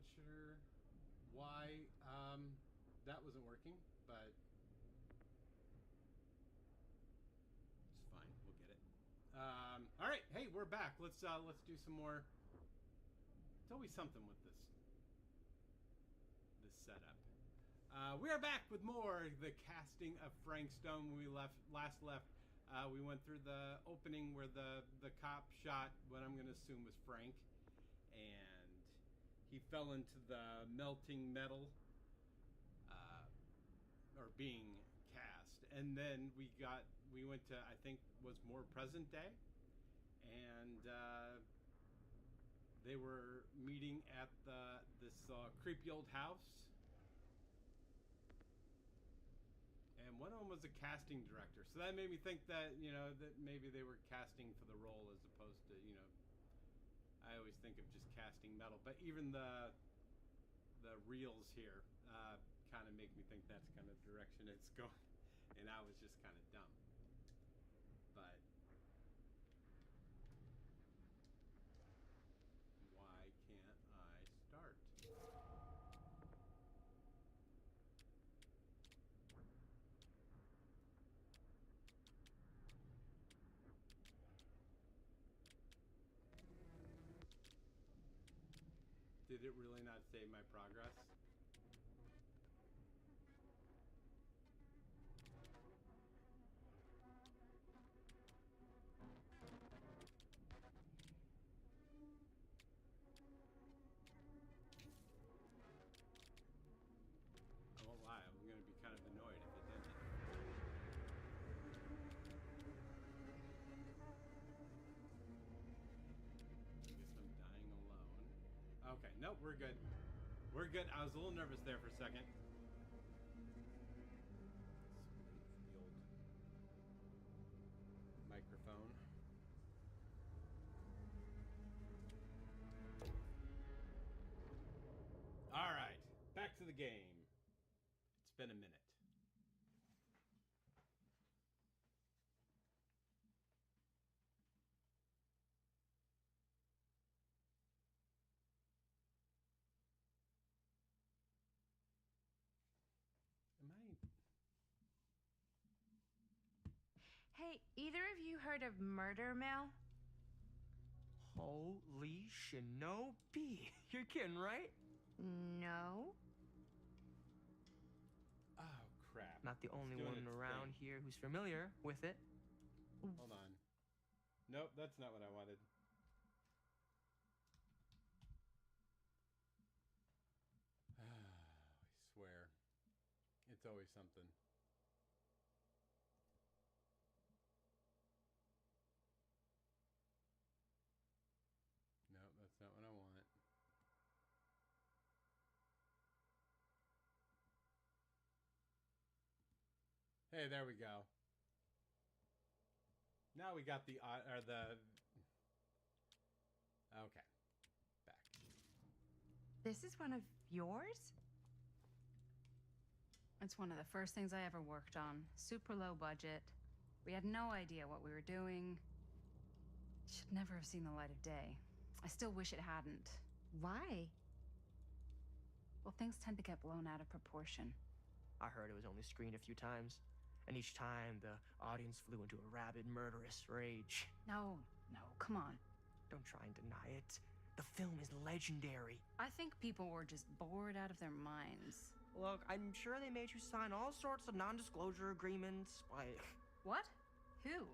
not sure why that wasn't working, but it's fine. We'll get it. All right, hey, we're back. Let's do some more. It's always something with this setup. We are back with more the casting of Frank Stone. When we last left, we went through the opening where the cop shot what I'm going to assume was Frank, and he fell into the melting metal, or being cast. And then we went to, I think, was more present day, and they were meeting at this creepy old house. And one of them was a casting director. So that made me think that, that maybe they were casting for the role as opposed to, I always think of just casting metal. But even the reels here kind of make me think that's kind of the direction it's going. And I was just kind of dumb. But why can't I start? Did it really not save my progress? I won't lie, I'm going to be kind of annoyed if it didn't. I guess I'm dying alone. Okay, nope, we're good. We're good. I was a little nervous there for a second. Let's wait for the old microphone. All right, back to the game. It's been a minute. Am I... Hey, either of you heard of Murder Mill? Holy shinobi. You're kidding, right? No. Oh, crap. Not the only one around here who's familiar with it. Hold on. Nope, that's not what I wanted. I swear. It's always something. No, that's not what I want. Hey, there we go. Now we got the okay. Back. This is one of yours? It's one of the first things I ever worked on. Super low budget. We had no idea what we were doing. Should never have seen the light of day. I still wish it hadn't. Why? Well, things tend to get blown out of proportion. I heard it was only screened a few times, and each time the audience flew into a rabid, murderous rage. No, come on. Don't try and deny it. The film is legendary. I think people were just bored out of their minds. Look, I'm sure they made you sign all sorts of non-disclosure agreements, like... What? Who?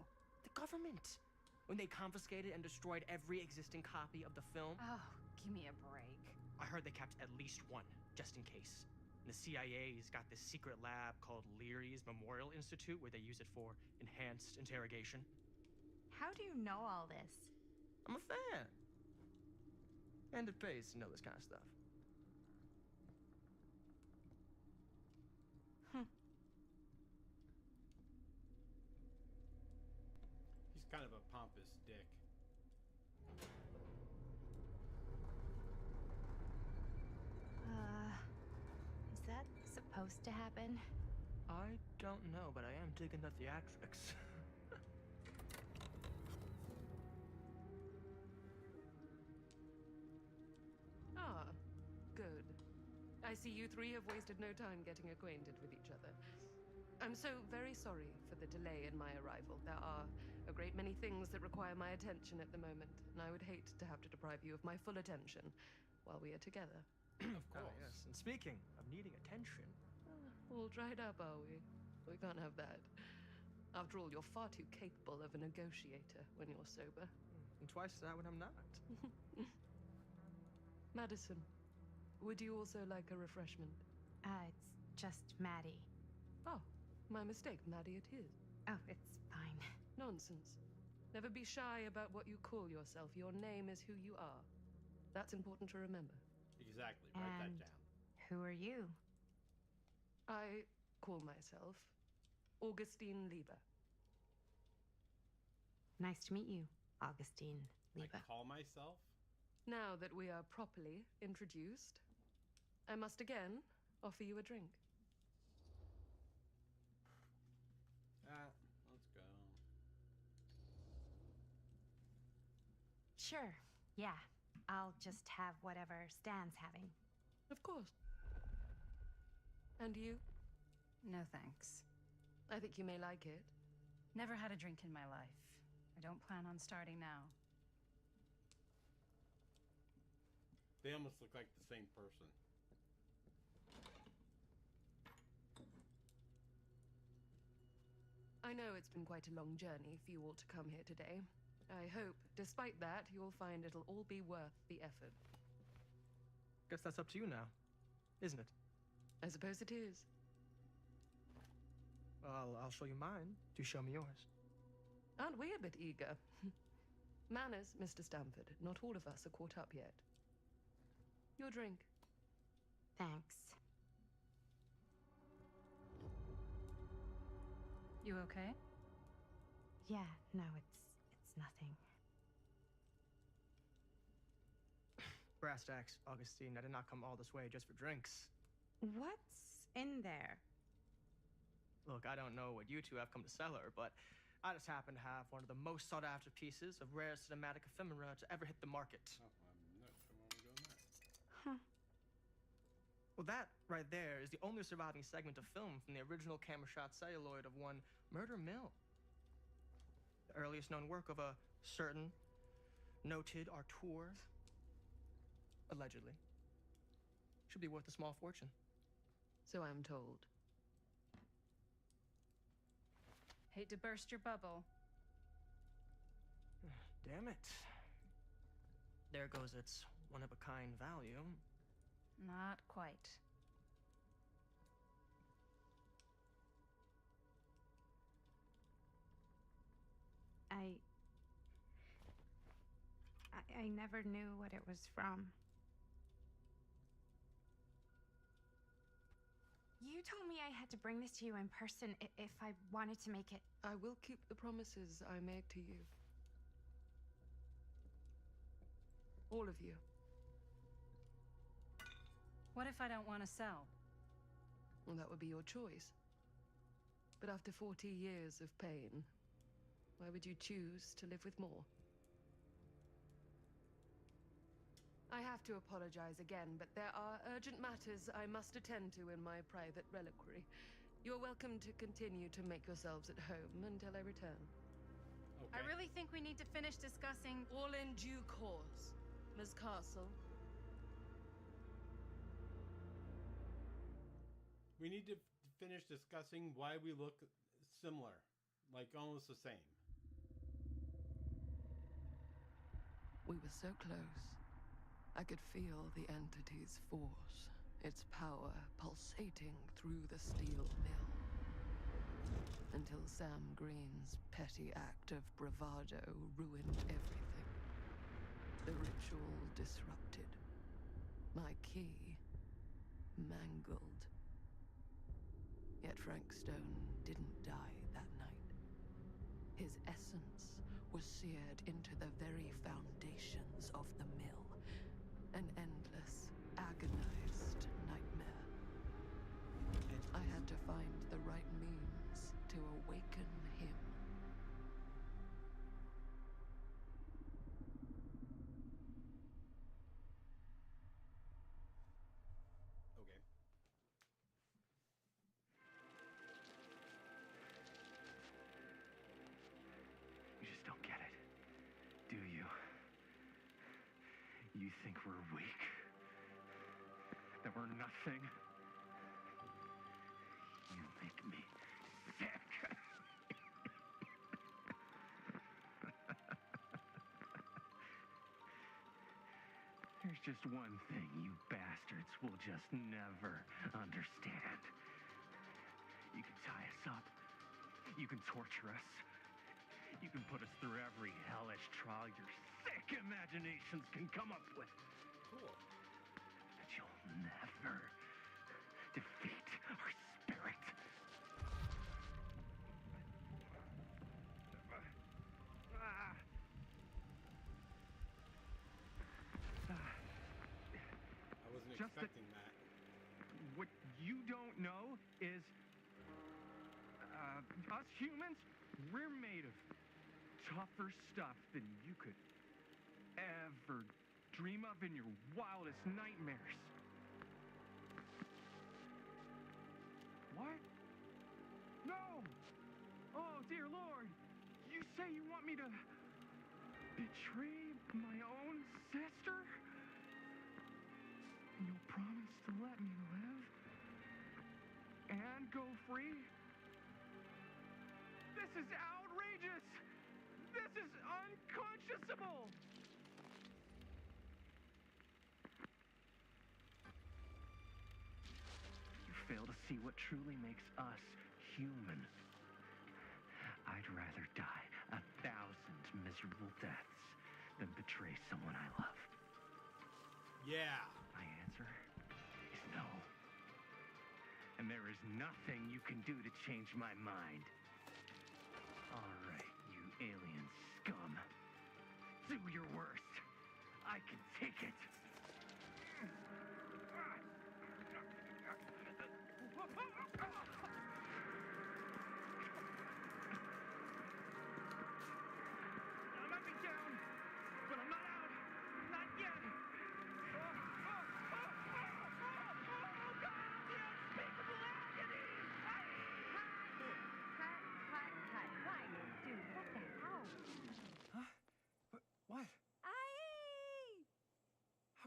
The government. When they confiscated and destroyed every existing copy of the film. Oh, give me a break. I heard they kept at least one, just in case. And the CIA's got this secret lab called Leary's Memorial Institute where they use it for enhanced interrogation. How do you know all this? I'm a fan. And it pays to know this kind of stuff. He's kind of a pompous dick. Is that supposed to happen? I don't know, but I am digging the theatrics. Oh, good. see you three have wasted no time getting acquainted with each other. I'm so very sorry for the delay in my arrival. There are a great many things that require my attention at the moment, and I would hate to have to deprive you of my full attention while we are together. Of Oh, course. yes. And speaking of needing attention, All dried up, are we? We can't have that. After all, you're far too capable of a negotiator when you're sober. and twice that when I'm not. Madison, would you also like a refreshment? It's just Maddie. Oh, my mistake. Maddie it is. Oh, it's fine. Nonsense. Never be shy about what you call yourself. Your name is who you are. That's important to remember. Exactly. Write that And down. who are you? I call myself Augustine Lieber. Nice to meet you, Augustine Lieber. I call myself. Now that we are properly introduced, I must again offer you a drink. Let's go. Sure, yeah. I'll just have whatever Stan's having. Of course. And you? No thanks. I think you may like it. Never had a drink in my life. I don't plan on starting now. They almost look like the same person. I know it's been quite a long journey for you all to come here today. I hope, despite that, you'll find it'll all be worth the effort. Guess that's up to you now, isn't it? I suppose it is. Well, I'll show you mine. Do show me yours. Aren't we a bit eager? Manners, Mr. Stamford. Not all of us are caught up yet. Your drink. Thanks. You okay? Yeah, no, it's nothing. Brass tacks, Augustine. I did not come all this way just for drinks. What's in there? Look, I don't know what you two have come to cellar, but I just happen to have one of the most sought-after pieces of rare cinematic ephemera to ever hit the market. Oh, I'm not sure where we're going next. Huh. Well, that right there is the only surviving segment of film from the original camera shot celluloid of one Murder Mill. The earliest known work of a certain noted auteur, allegedly. Should be worth a small fortune. So I'm told. Hate to burst your bubble. Damn it. There goes its one-of-a-kind value. Not quite. I never knew what it was from. You told me I had to bring this to you in person if I wanted to make it. I will keep the promises I make to you. All of you. What if I don't want to sell? Well, that would be your choice. But after 40 years of pain, why would you choose to live with more? I have to apologize again, but there are urgent matters I must attend to in my private reliquary. You're welcome to continue to make yourselves at home until I return. Okay. I really think we need to finish discussing. All in due course, Ms. Castle. We need to finish discussing why we look similar, like almost the same. We were so close. I could feel the entity's force, its power pulsating through the steel mill. Until Sam Green's petty act of bravado ruined everything. The ritual disrupted. My key mangled. Yet Frank Stone didn't die that night. His essence was seared into the very foundations of the mill. An endless, agonized nightmare. I had to find the right means to awaken him. Okay. you think we're weak? That we're nothing? You make me sick. There's just one thing you bastards will just never understand. You can tie us up. You can torture us. You can put us through every hellish trial your sick imaginations can come up with. Cool. But you'll never defeat our spirit. I wasn't Just that- expecting that. What you don't know is, us humans, we're made of tougher stuff than you could ever dream of in your wildest nightmares. What? No! Oh, dear Lord! You say you want me to betray my own sister? And you'll promise to let me live? And go free? This is outrageous! This is unconscionable! You fail to see what truly makes us human. I'd rather die 1,000 miserable deaths than betray someone I love. Yeah. My answer is no. And there is nothing you can do to change my mind. All right, you alien scum. Do your worst. I can take it. I might be down, but I'm not out. Not yet. Oh, God, the unspeakable agony! Cut. Why? Dude, what the hell? Huh? What? I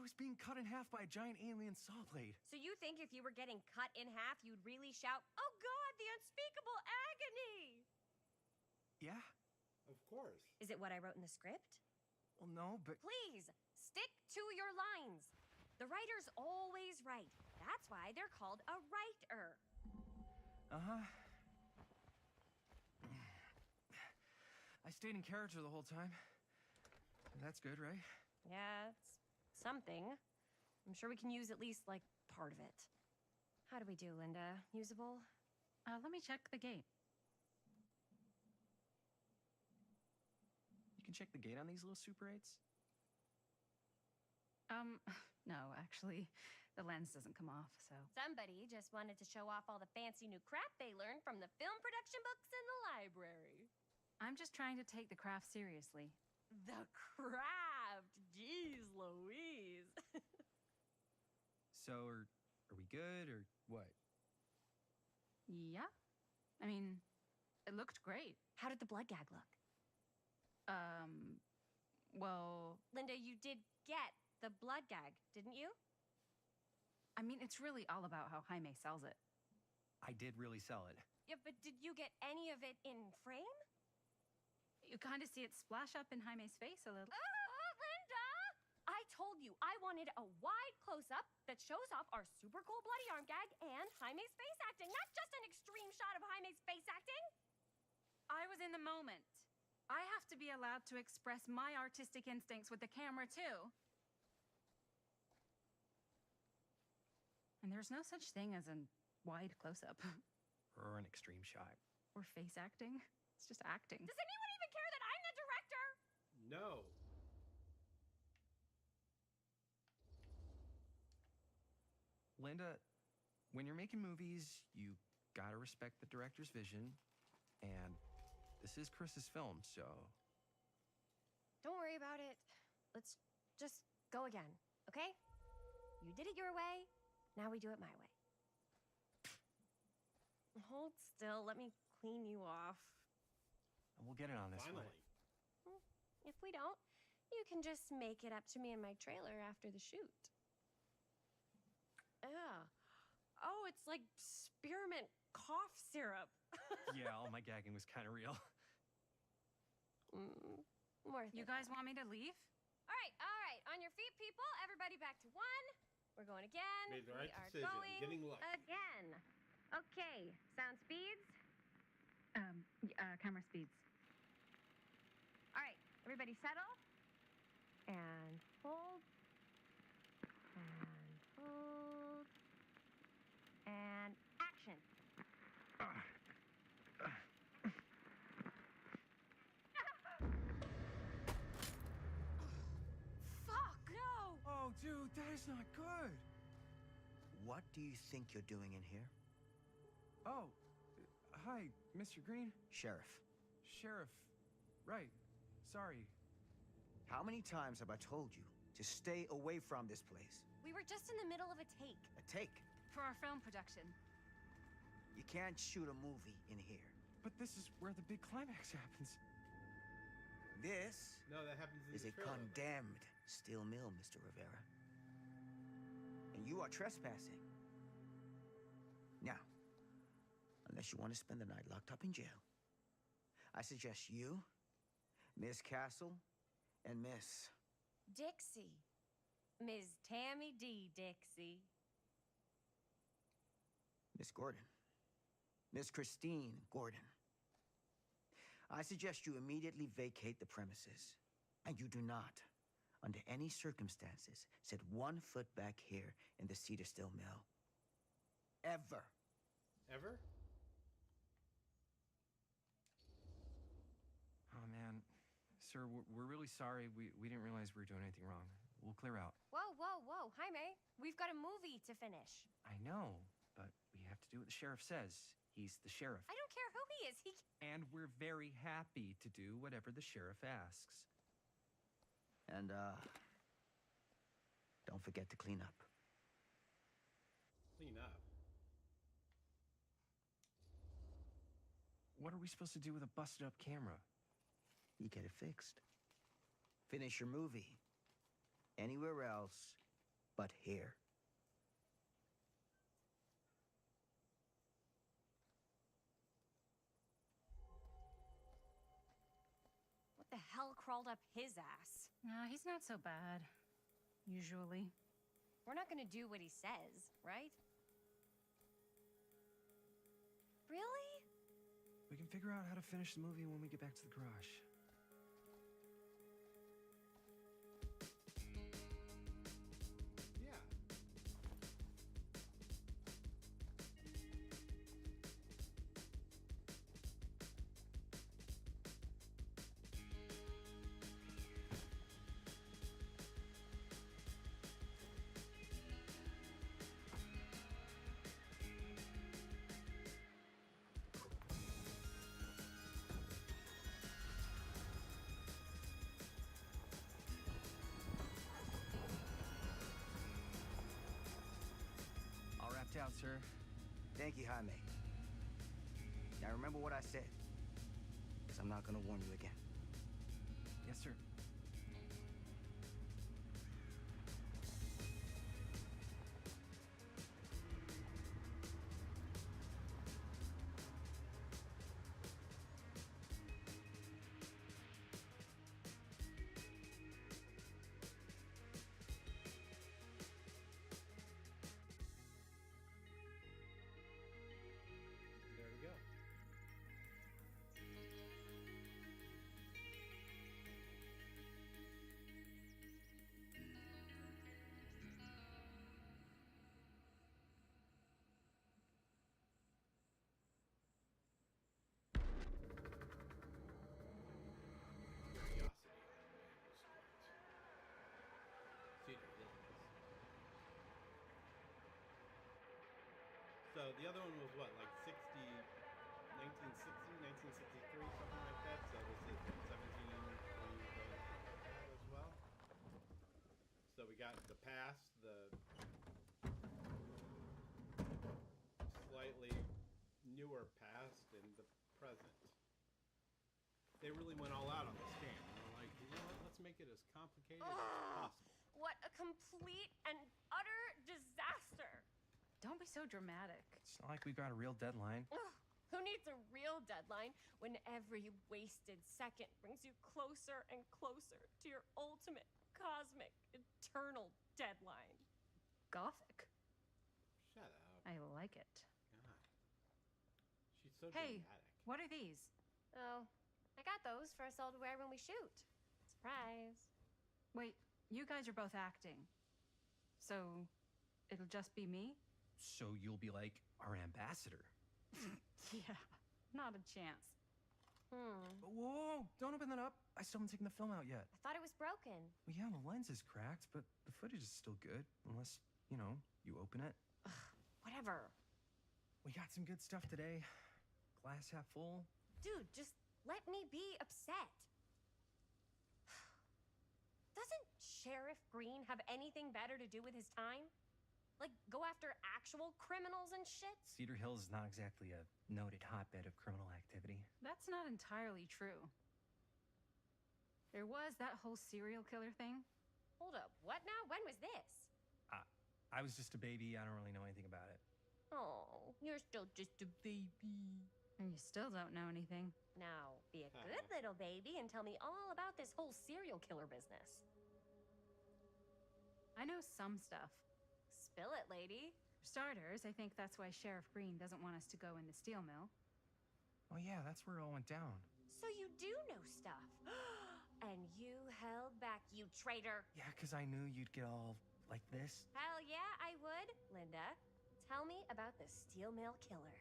was being cut in half by a giant alien saw blade. So you think if you were getting cut in half, you'd really shout, "Oh God, the unspeakable agony"? Yeah? Of course. Is it what I wrote in the script? Well, no, but... Please, stick to your lines. The writer's always right. That's why they're called a writer. Uh-huh. I stayed in character the whole time. That's good, right? Yeah, it's something. I'm sure we can use at least, like, part of it. How do we do, Linda? Usable? Let me check the gate. You can check the gate on these little Super 8s? No, actually, the lens doesn't come off, so. Somebody just wanted to show off all the fancy new crap they learned from the film production books in the library. I'm just trying to take the craft seriously. The craft! Jeez Louise! So, are we good, or what? Yeah. I mean, it looked great. How did the blood gag look? Well, Linda, you did get the blood gag, didn't you? I mean, it's really all about how Jaime sells it. I did really sell it. Yeah, but did you get any of it in frame? You kind of see it splash up in Jaime's face a little. Linda! I told you I wanted a wide close-up that shows off our super cool bloody arm gag and Jaime's face acting, not just an extreme shot of Jaime's face acting. I was in the moment. I have to be allowed to express my artistic instincts with the camera, too. And there's no such thing as a wide close-up. Or an extreme shot. Or face acting. It's just acting. Does anyone even care that I'm the director? No. Linda, when you're making movies, you gotta respect the director's vision. And this is Chris's film, so... Don't worry about it. Let's just go again, okay? You did it your way, now we do it my way. Hold still, let me clean you off. And we'll get it on this Finally. one. If we don't, You can just make it up to me in my trailer after the shoot. Ugh. Oh, it's like spearmint cough syrup. Yeah, all my gagging was kind of real. Worth You it, guys though. want me to leave? All right. On your feet, people. Everybody back to one. We're going again. Made the right we are decision. going Getting lucky. again. Okay. Sound speeds. Camera speeds. All right. Everybody settle. And hold. And hold. And action. Fuck! No! Oh, dude, that is not good. What do you think you're doing in here? Oh, hi, Mr. Green. Sheriff, Sheriff. Right. Sorry. how many times have I told you to stay away from this place? We were just in the middle of a take. A take. For our film production. You can't shoot a movie in here. But this is where the big climax happens. This No, that happens in is the a trailer. condemned steel mill, Mr. Rivera. And you are trespassing. Now, unless you want to spend the night locked up in jail, I suggest you, Miss Castle, and Miss... Dixie. Ms. Tammy D. Dixie. Miss Gordon. Miss Christine Gordon. I suggest you immediately vacate the premises. And you do not, under any circumstances, set 1 foot back here in the Cedar Still Mill. Ever. Ever? Oh, man. Sir, we're really sorry. We didn't realize we were doing anything wrong. We'll clear out. Whoa. Jaime, we've got a movie to finish. I know, but we have to do what the sheriff says. He's the sheriff. I don't care who he is. And we're very happy to do whatever the sheriff asks. And, don't forget to clean up. Clean up. What are we supposed to do with a busted up camera? You get it fixed. Finish your movie. Anywhere else but here. What the hell crawled up his ass? Nah, he's not so bad. Usually. We're not gonna do what he says, right? Really? We can figure out how to finish the movie when we get back to the garage. Yeah. All wrapped out, sir. Thank you, Jaime. Now remember what I said, because I'm not gonna warn you again. Yes, sir. There we go. So the other one was what, like 1960, 1963, something like that. So this is 17 when that as well. So we got the past, the slightly newer past, and the present. They really went all out on this game. They were like, you know what, let's make it as complicated as possible. What a complete and utter disaster. Don't be so dramatic. It's not like we've got a real deadline. Ugh, who needs a real deadline when every wasted second brings you closer and closer to your ultimate, cosmic, eternal deadline? Gothic. Shut up. I like it. God. She's so Hey, dramatic. what are these? Oh, I got those for us all to wear when we shoot. Surprise. Wait, you guys are both acting. So, it'll just be me? So you'll be like our ambassador. Yeah, not a chance. Whoa, don't open that up. I still haven't taken the film out yet. I thought it was broken. Well, yeah, the lens is cracked, but the footage is still good. Unless, you know, you open it. Whatever. We got some good stuff today. Glass half full. Dude, just let me be upset. Doesn't Sheriff Green have anything better to do with his time? Like, go after actual criminals and shit? Cedar Hills is not exactly a noted hotbed of criminal activity. That's not entirely true. There was that whole serial killer thing. Hold up, what now? When was this? I was just a baby. I don't really know anything about it. Oh, you're still just a baby. And you still don't know anything. Now, be a good little baby and tell me all about this whole serial killer business. I know some stuff. Spill it, lady. For starters, I think that's why Sheriff Green doesn't want us to go in the steel mill. Oh, yeah, that's where it all went down. So you do know stuff. And you held back, you traitor. Yeah, because I knew you'd get all like this. Hell yeah, I would. Linda, tell me about the steel mill killer.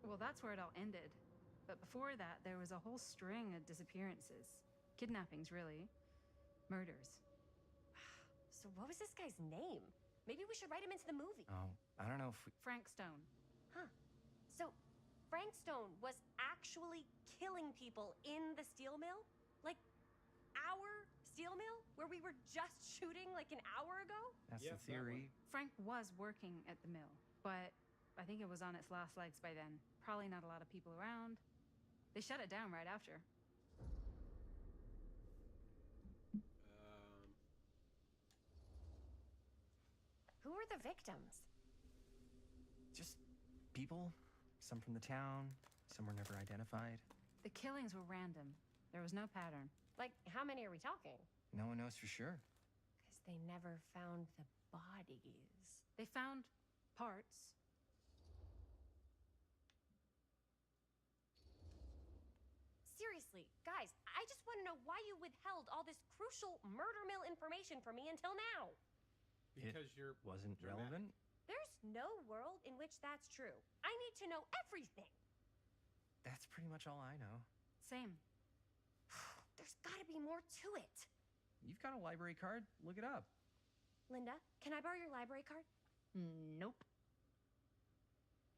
Well, that's where it all ended. But before that, there was a whole string of disappearances. Kidnappings, really. Murders. So what was this guy's name? Maybe we should write him into the movie. Oh, I don't know if we... Frank Stone. Huh. So Frank Stone was actually killing people in the steel mill? Like, our steel mill? Where we were just shooting like an hour ago? That's Yep, the theory. Frank was working at the mill, but I think it was on its last legs by then. Probably not a lot of people around. They shut it down right after. Who were the victims? Just people. Some from the town. Some were never identified. The killings were random. There was no pattern. Like, how many are we talking? No one knows for sure. Because they never found the bodies. They found parts. Seriously, guys, I just want to know why you withheld all this crucial murder mill information from me until now. Because you're Wasn't dramatic. relevant? There's no world in which that's true. I need to know everything. That's pretty much all I know. Same. There's gotta be more to it. You've got a library card? Look it up. Linda, can I borrow your library card? Nope.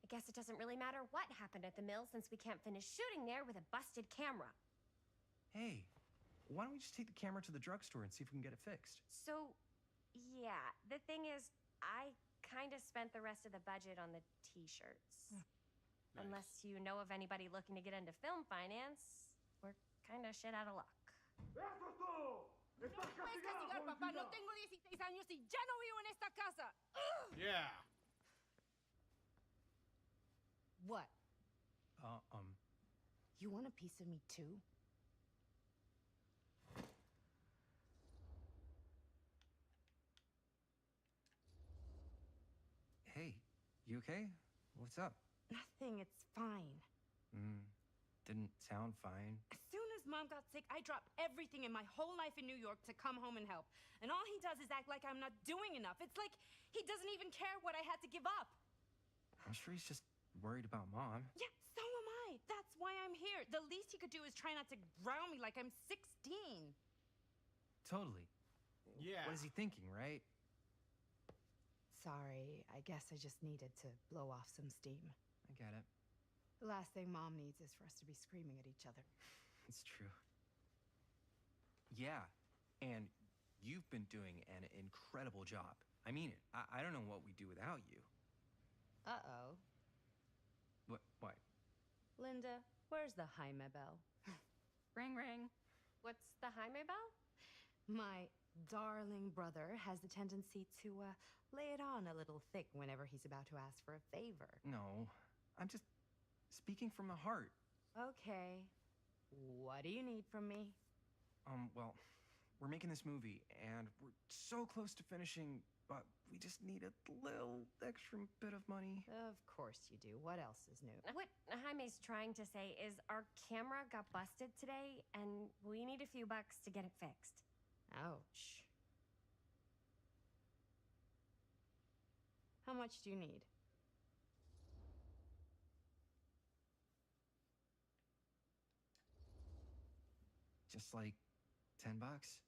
I guess it doesn't really matter what happened at the mill since we can't finish shooting there with a busted camera. Hey, why don't we just take the camera to the drugstore and see if we can get it fixed? So, yeah, the thing is, I kind of spent the rest of the budget on the t-shirts. Nice. Unless you know of anybody looking to get into film finance, we're kind of shit out of luck. ¡Eso es todo! ¡Estás castigado, policía! Tengo 16 años y ya no vivo en esta casa. Yeah. What? You want a piece of me too? Hey, you okay? What's up? Nothing, it's fine. Didn't sound fine. As soon as Mom got sick, I dropped everything in my whole life in New York to come home and help. And all he does is act like I'm not doing enough. It's like he doesn't even care what I had to give up. I'm sure he's just worried about Mom. Yeah, so am I. That's why I'm here. The least he could do is try not to ground me like I'm 16. Totally. Yeah. What is he thinking, right? Sorry, I guess I just needed to blow off some steam. I get it. The last thing Mom needs is for us to be screaming at each other. It's true. Yeah, and you've been doing an incredible job. I mean it. I don't know what we'd do without you. Uh-oh. What? Linda, where's the Jaime bell? Ring, ring. What's the Jaime bell? My darling brother has the tendency to lay it on a little thick whenever he's about to ask for a favor. No, I'm just speaking from the heart. Okay. What do you need from me? Well, we're making this movie, and we're so close to finishing, but we just need a little extra bit of money. Of course you do. What else is new? What Jaime's trying to say is our camera got busted today, and we need a few bucks to get it fixed. Ouch. How much do you need? Just like 10 bucks.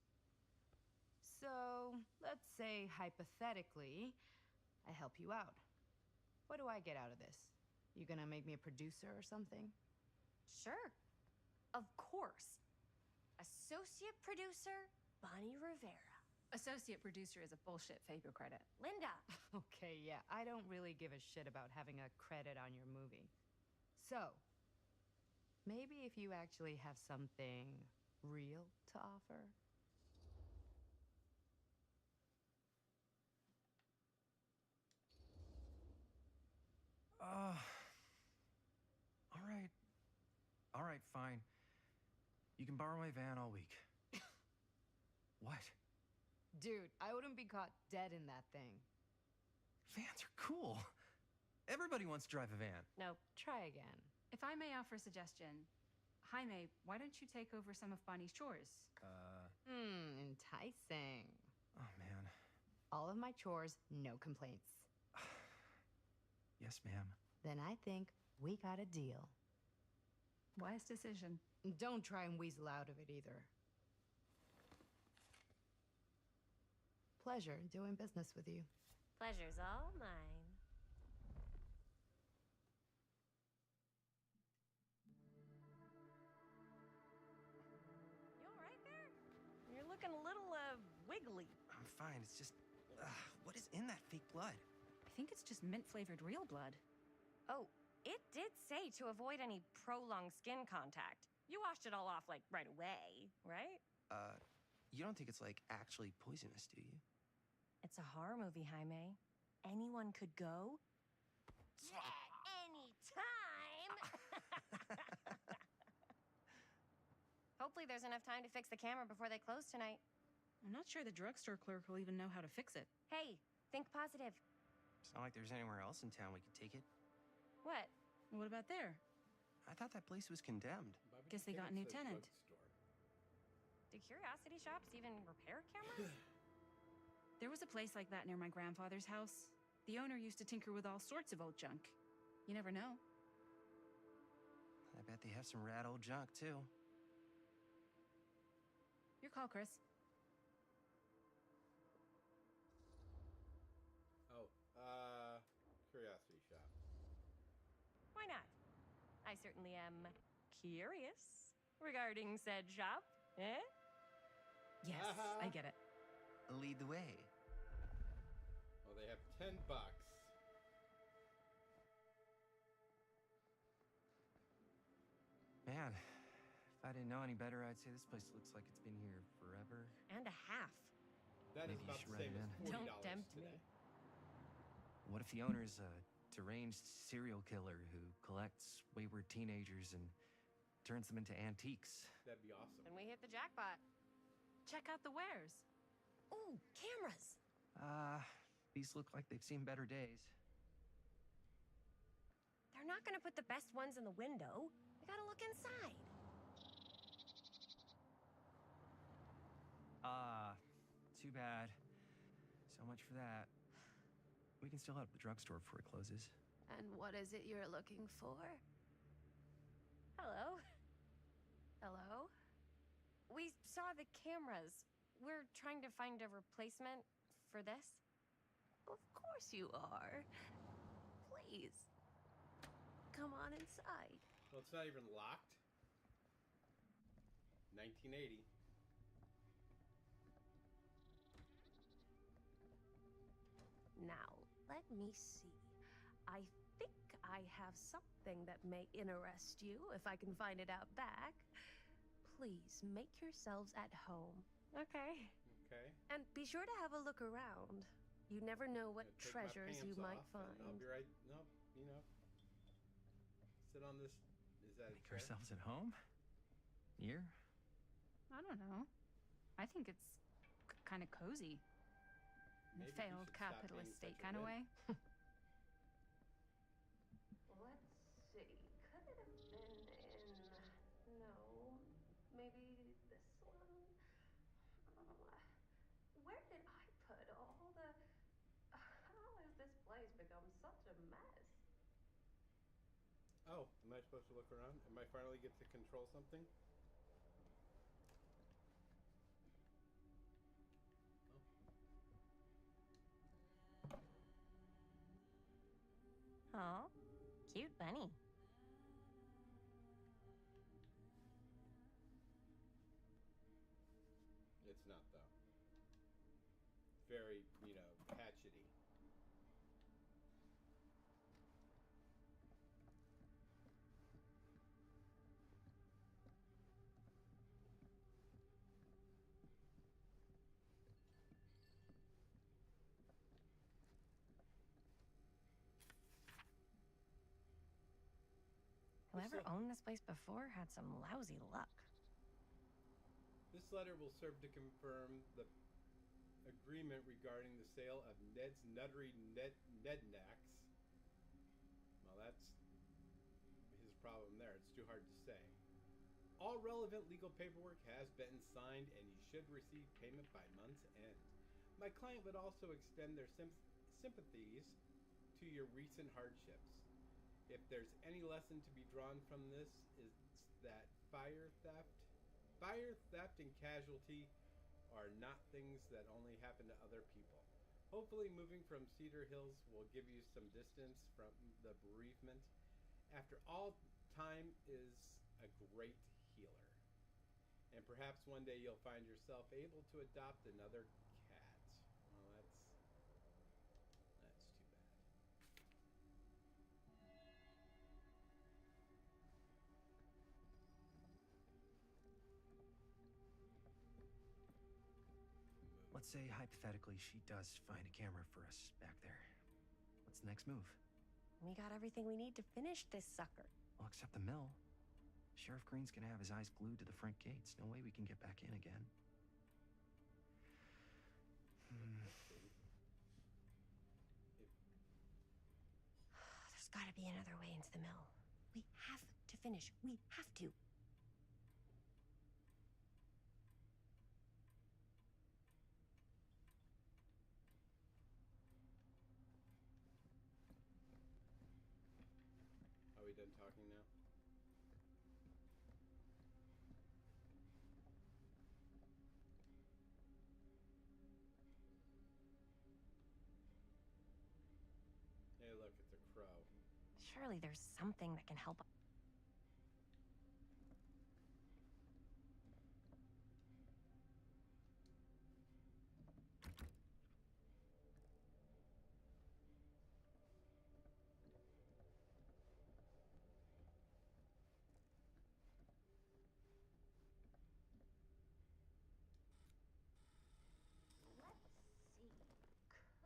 So, let's say hypothetically, I help you out. What do I get out of this? You gonna make me a producer or something? Sure. Of course. Associate producer, Bonnie Rivera. Associate producer is a bullshit favor credit. Linda. Okay, yeah, I don't really give a shit about having a credit on your movie. So, maybe if you actually have something real to offer? All right. All right, fine. You can borrow my van all week. What? Dude, I wouldn't be caught dead in that thing. Vans are cool. Everybody wants to drive a van. Nope, try again. If I may offer a suggestion, Jaime, why don't you take over some of Bonnie's chores? Enticing. Oh, man. All of my chores, no complaints. Yes, ma'am. Then I think we got a deal. Wise decision. Don't try and weasel out of it either. Pleasure doing business with you. Pleasure's all mine. You all right there? You're looking a little, wiggly. I'm fine. It's just, what is in that fake blood? I think it's just mint-flavored real blood. Oh, it did say to avoid any prolonged skin contact. You washed it all off, like, right away, right? You don't think it's, like, actually poisonous, do you? It's a horror movie, Jaime. Anyone could go. Anytime! Hopefully there's enough time to fix the camera before they close tonight. I'm not sure the drugstore clerk will even know how to fix it. Hey, think positive. It's not like there's anywhere else in town we could take it. What? What about there? I thought that place was condemned. Guess they got a new tenant. Do curiosity shops even repair cameras? There was a place like that near my grandfather's house. The owner used to tinker with all sorts of old junk. You never know. I bet they have some rad old junk, too. Your call, Chris. Oh, curiosity shop. Why not? I certainly am curious regarding said shop. Eh? Yes, I get it. Lead the way. Well, they have 10 bucks. Man, if I didn't know any better, I'd say this place looks like it's been here forever. And a half. That is Maybe you about should the write same it as in. $40 Don't tempt me. today. What if the owner's a deranged serial killer who collects wayward teenagers and turns them into antiques? That'd be awesome. Then we hit the jackpot. Check out the wares. Ooh, cameras. These look like they've seen better days. They're not gonna put the best ones in the window. We gotta look inside. Too bad. So much for that. We can still head up the drugstore before it closes. And what is it you're looking for? Hello. Hello? We saw the cameras. We're trying to find a replacement for this. Of course you are. Please. Come on inside. Well, it's not even locked. 1980. Now, let me see. I think I have something that may interest you if I can find it out back. Please make yourselves at home Okay. Okay. And be sure to have a look around. You never know what Take my treasures you pants might off, and I'll find. be right. No, you know. Sit on this. Is that a Make chair? ourselves at home? Here? I don't know. I think it's kind of cozy. In a Maybe you failed should stop capitalist being state such a kind of wimp. way. Let's see. Could it have been in. No. Maybe this one? Where did I put all the. How has this place become such a mess? Oh, am I supposed to look around? Am I finally get to control something? Oh, cute bunny. It's not though. Very, hatchety. Whoever owned this place before had some lousy luck. This letter will serve to confirm the agreement regarding the sale of Ned's Nuttery Nednacks. Well, that's his problem there. It's too hard to say. All relevant legal paperwork has been signed, and you should receive payment by month's end. My client would also extend their sympathies to your recent hardships. If there's any lesson to be drawn from this, is that fire theft and casualty are not things that only happen to other people. Hopefully moving from Cedar Hills will give you some distance from the bereavement. After all, time is a great healer. And perhaps one day you'll find yourself able to adopt another cat. Well, that's too bad. Let's say, hypothetically, she does find a camera for us back there. What's the next move? We got everything we need to finish this sucker. Well, except the mill. Sheriff Green's gonna have his eyes glued to the front gates. No way we can get back in again. There's gotta be another way into the mill. We have to finish. We have to. Are we done talking now? Hey, look, it's a crow. Surely there's something that can help.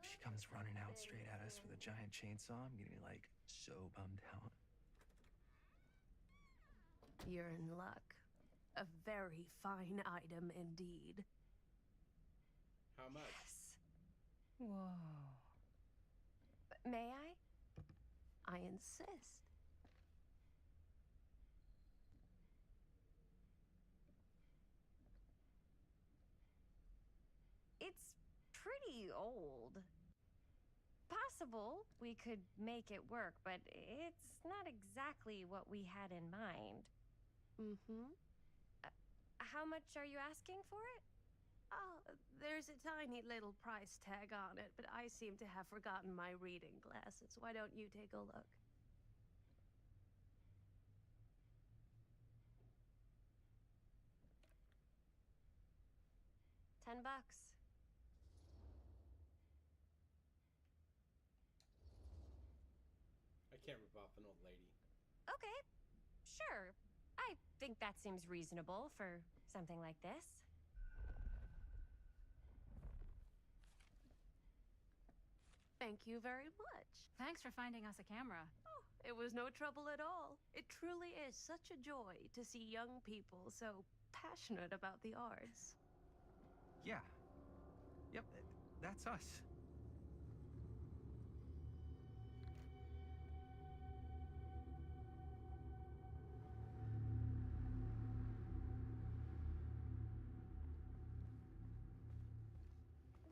She comes running out straight at us with a giant chainsaw. I'm gonna be like so bummed out. You're in luck. A very fine item indeed. How much? Yes. Whoa. May I? I insist. It's pretty old. Possible we could make it work, but it's not exactly what we had in mind. Mm-hmm. How much are you asking for it? Oh, there's a tiny little price tag on it, but I seem to have forgotten my reading glasses. Why don't you take a look? $10. I can't rip off an old lady. Okay, sure. I think that seems reasonable for something like this. Thank you very much. Thanks for finding us a camera. Oh, it was no trouble at all. It truly is such a joy to see young people so passionate about the arts. Yeah. Yep, that's us.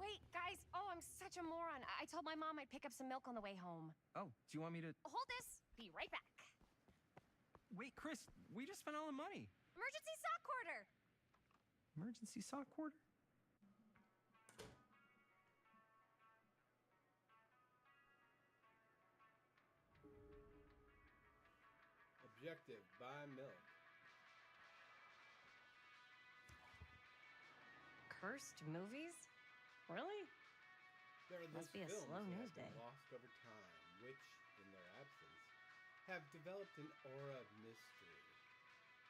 Wait, guys. Oh, I'm such a moron. I told my mom I'd pick up some milk on the way home. Oh, do you want me to... Hold this. Be right back. Wait, Chris, we just spent all the money. Emergency sock quarter. Emergency sock quarter? Objective, buy milk. Cursed movies? Really? There are Must those be a films slow that news have been day. lost over time, which, in their absence, have developed an aura of mystery.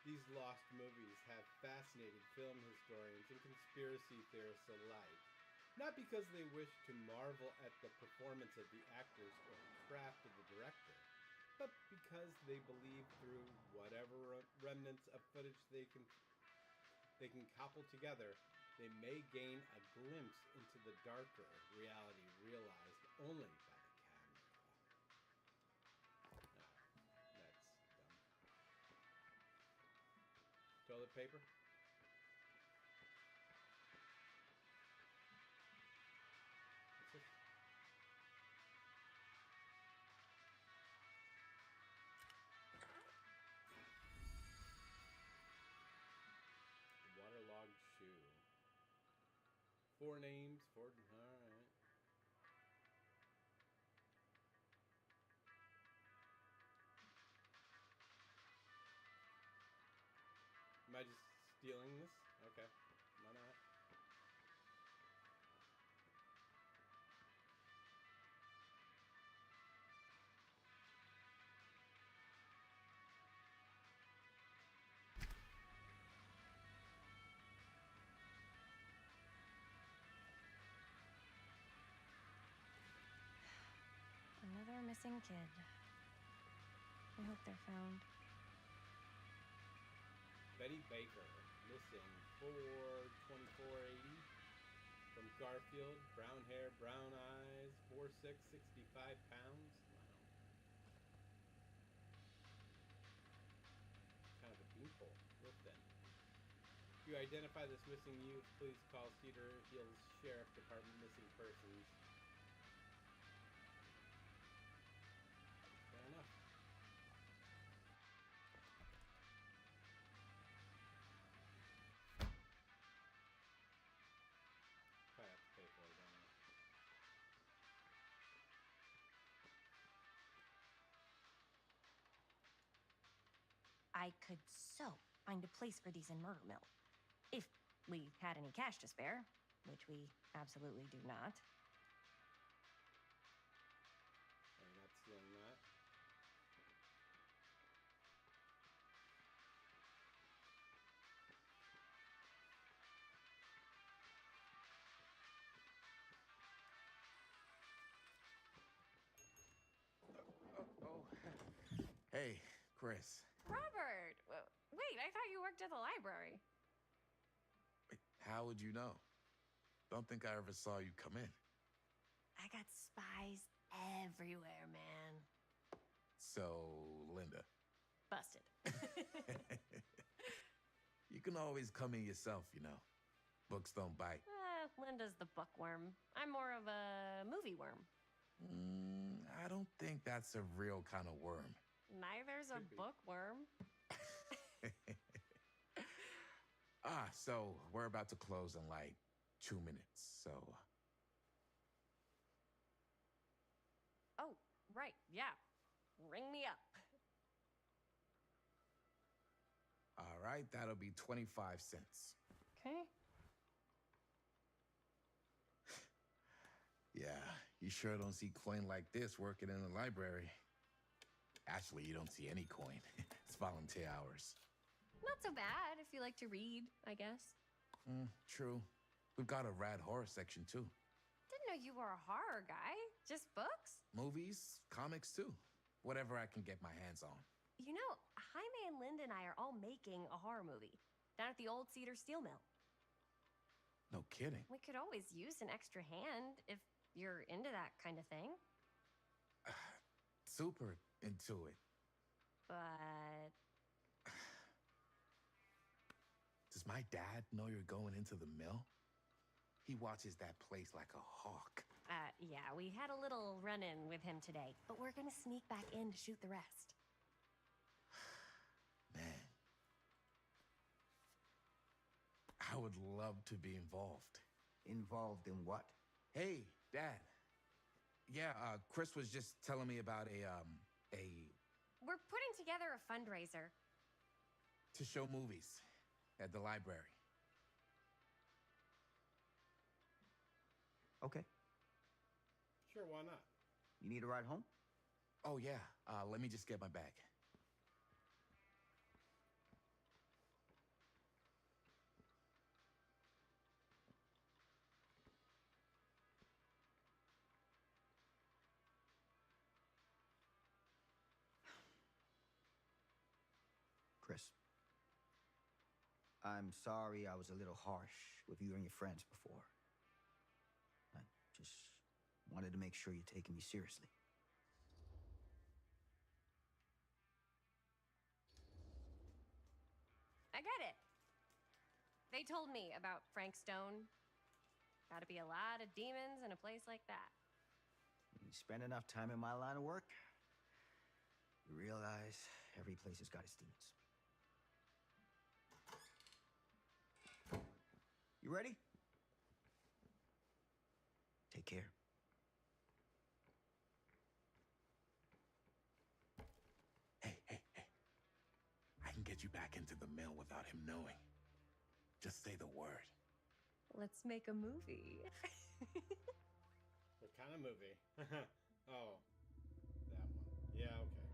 These lost movies have fascinated film historians and conspiracy theorists alike, not because they wish to marvel at the performance of the actors or the craft of the director, but because they believe through whatever remnants of footage they can cobble together, they may gain a glimpse into the darker reality realized only by the camera. That's dumb. Toilet paper? What's this? Waterlogged shoe. 4 names, 4. Alright. Am I just stealing this? Okay. Why not? Another missing kid. I hope they're found. Betty Baker, missing 4/24/80. From Garfield, brown hair, brown eyes, 4'6", 65 pounds. Wow. Kind of a beanpole, real thin. If you identify this missing youth, please call Cedar Hills Sheriff Department Missing Persons. Fair enough. Probably have to pay for it, don't I? I could so find a place for these in Murder Mill. If we had any cash to spare, which we absolutely do not. Are you not stealing that? Hey, Chris. Robert! Wait, I thought you worked at the library. Wait, how would you know? Don't think I ever saw you come in. I got spies everywhere, man. So, Linda. Busted. You can always come in yourself, you know. Books don't bite. Linda's the bookworm. I'm more of a movie worm. I don't think that's a real kind of worm. Neither's a bookworm. So we're about to close in like 2 minutes, so... Oh, right, yeah. Ring me up. All right, that'll be 25 cents. Okay. Yeah, you sure don't see coin like this working in the library. Actually, you don't see any coin. It's volunteer hours. Not so bad if you like to read, I guess. True. We've got a rad horror section, too. Didn't know you were a horror guy. Just books? Movies, comics too. Whatever I can get my hands on. You know, Jaime and Linda and I are all making a horror movie down at the old Cedar Steel Mill. No kidding. We could always use an extra hand if you're into that kind of thing. Super into it. But Does my dad know you're going into the mill? He watches that place like a hawk. Yeah, we had a little run-in with him today, but we're gonna sneak back in to shoot the rest. Man. I would love to be involved. Involved in what? Hey, Dad. Yeah, Chris was just telling me about We're putting together a fundraiser. to show movies at the library. Okay. Sure, why not? You need a ride home? Oh, yeah. Let me just get my bag. Chris, I'm sorry I was a little harsh with you and your friends before. I just wanted to make sure you're taking me seriously. I get it. They told me about Frank Stone. Gotta be a lot of demons in a place like that. When you spend enough time in my line of work, you realize every place has got its demons. You ready? Take care. Hey. I can get you back into the mill without him knowing. Just say the word. Let's make a movie. What kind of movie? Oh, that one. Yeah, okay.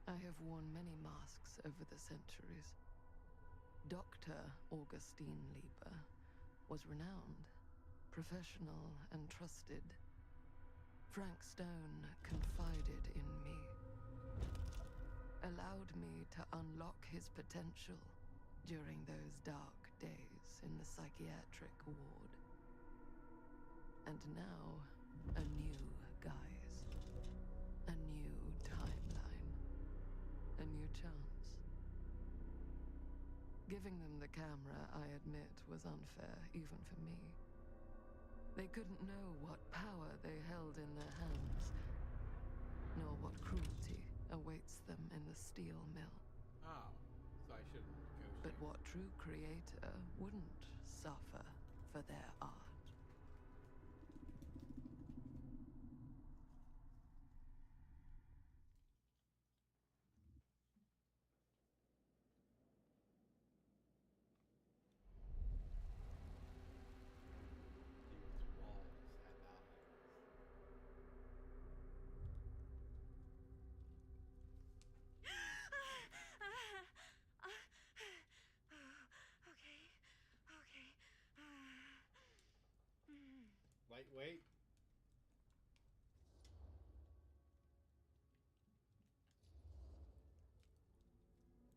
I have worn many masks over the centuries. Dr. Augustine Lieber was renowned, professional, and trusted. Frank Stone confided in me, allowed me to unlock his potential during those dark days in the psychiatric ward. And now, a new guise, a new timeline, a new chance. Giving them the camera, I admit, was unfair, even for me. They couldn't know what power they held in their hands, nor what cruelty awaits them in the steel mill. Oh, so I shouldn't negotiate. But what true creator wouldn't suffer for their art? Demon's walls had eyes. Lightweight.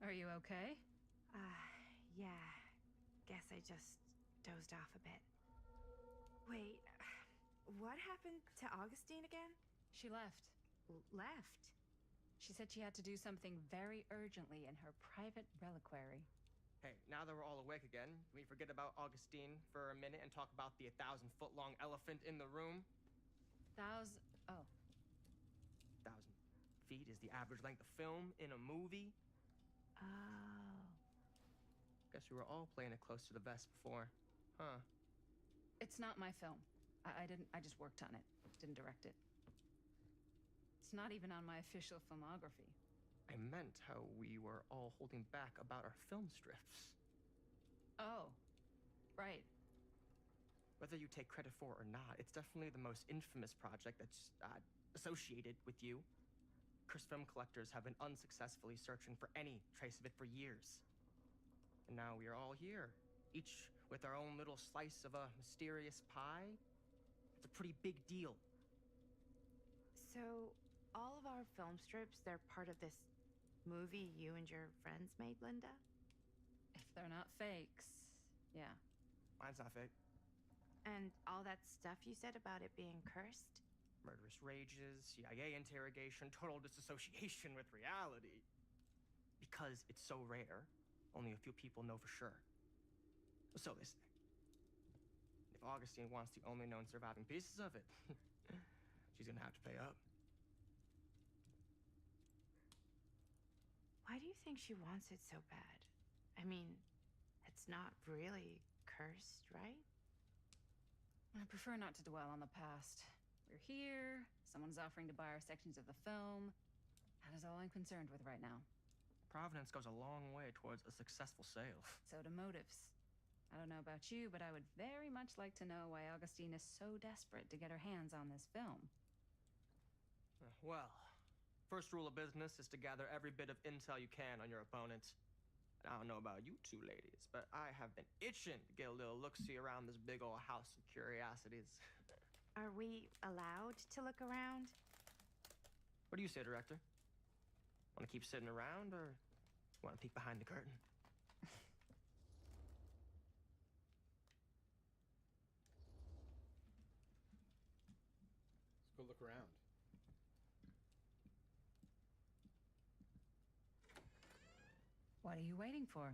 Are you okay? Yeah. Guess I just dozed off a bit. Wait, what happened to Augustine again? She left. Left? She said she had to do something very urgently in her private reliquary. Hey, now that we're all awake again, can we forget about Augustine for a minute and talk about the 1,000-foot-long elephant in the room? Oh. 1,000 feet is the average length of film in a movie. Oh. Guess we were all playing it close to the vest before. Huh. It's not my film. I just worked on it. Didn't direct it. It's not even on my official filmography. I meant how we were all holding back about our film strips. Oh. Right. Whether you take credit for it or not, it's definitely the most infamous project that's associated with you. Cursed film collectors have been unsuccessfully searching for any trace of it for years. And now we are all here, each with our own little slice of a mysterious pie. It's a pretty big deal. So, all of our film strips, they're part of this movie you and your friends made, Linda? If they're not fakes, yeah. Mine's not fake. And all that stuff you said about it being cursed? Murderous rages, CIA interrogation, total disassociation with reality. Because it's so rare, only a few people know for sure. So they say. If Augustine wants the only known surviving pieces of it, she's gonna have to pay up. Why do you think she wants it so bad? I mean, it's not really cursed, right? I prefer not to dwell on the past. We're here, someone's offering to buy our sections of the film. That is all I'm concerned with right now. Providence goes a long way towards a successful sale. So do motives. I don't know about you, but I would very much like to know why Augustine is so desperate to get her hands on this film. Well, first rule of business is to gather every bit of intel you can on your opponent. And I don't know about you two ladies, but I have been itching to get a little look-see around this big old house of curiosities. Are we allowed to look around? What do you say, Director? Want to keep sitting around, or want to peek behind the curtain? Let's go look around. What are you waiting for?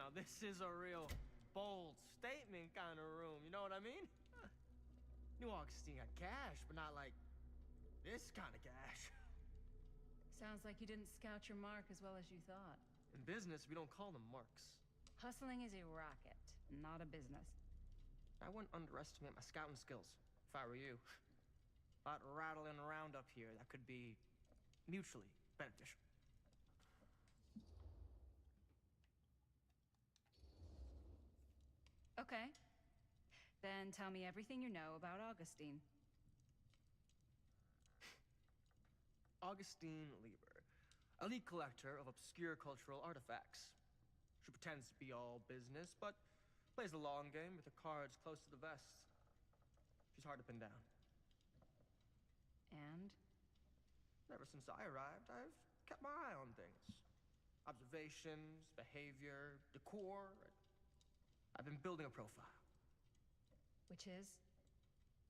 Now this is a real bold statement kind of room, you know what I mean? New Augustine got cash, but not like this kind of cash. Sounds like you didn't scout your mark as well as you thought. In business, we don't call them marks. Hustling is a racket, not a business. I wouldn't underestimate my scouting skills, if I were you. A lot rattling around up here that could be mutually beneficial. Okay. Then tell me everything you know about Augustine. Augustine Lieber, elite collector of obscure cultural artifacts. She pretends to be all business, but plays the long game with her cards close to the vest. She's hard to pin down. And? Ever since I arrived, I've kept my eye on things. Observations, behavior, decor. I've been building a profile. Which is?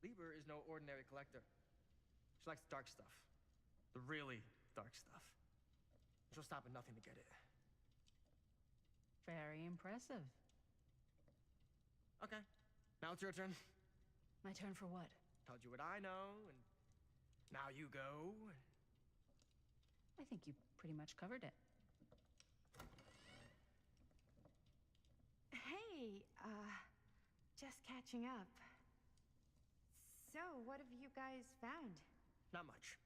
Lieber is no ordinary collector. She likes the dark stuff. The really dark stuff. She'll stop at nothing to get it. Very impressive. Okay, now it's your turn. My turn for what? Told you what I know, and now you go. I think you pretty much covered it. Hey, just catching up. So, what have you guys found? Not much.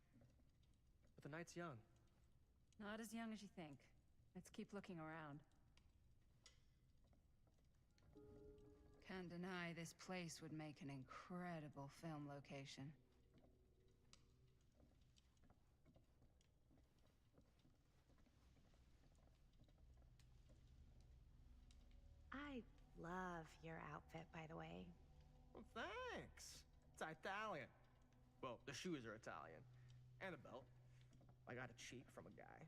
But the night's young. Not as young as you think. Let's keep looking around. Can't deny this place would make an incredible film location. I love your outfit, by the way. Well, thanks. It's Italian. Well, the shoes are Italian. And the belt. I got a cheap from a guy.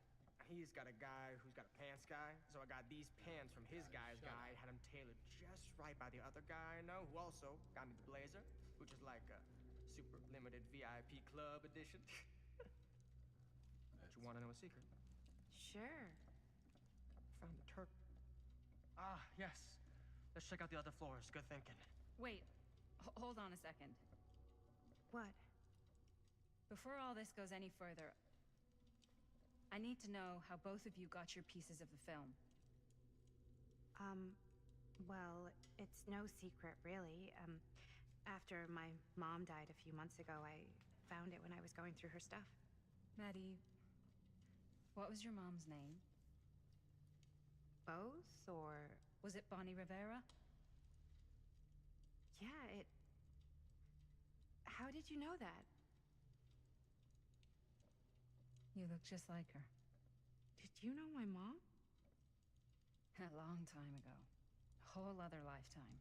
He's got a guy who's got a pants guy. So I got these pants from his guy's guy. Had him tailored just right by the other guy I know, who also got me the blazer, which is like a super limited VIP club edition. You want to know a secret? Sure. Found the Turk. Ah, yes. Let's check out the other floors. Good thinking. Wait, hold on a second. What? Before all this goes any further, I need to know how both of you got your pieces of the film. Well, it's no secret, really. After my mom died a few months ago, I found it when I was going through her stuff. Maddie, what was your mom's name? Both, or... Was it Bonnie Rivera? Yeah, it... How did you know that? You look just like her. Did you know my mom? A long time ago. A whole other lifetime.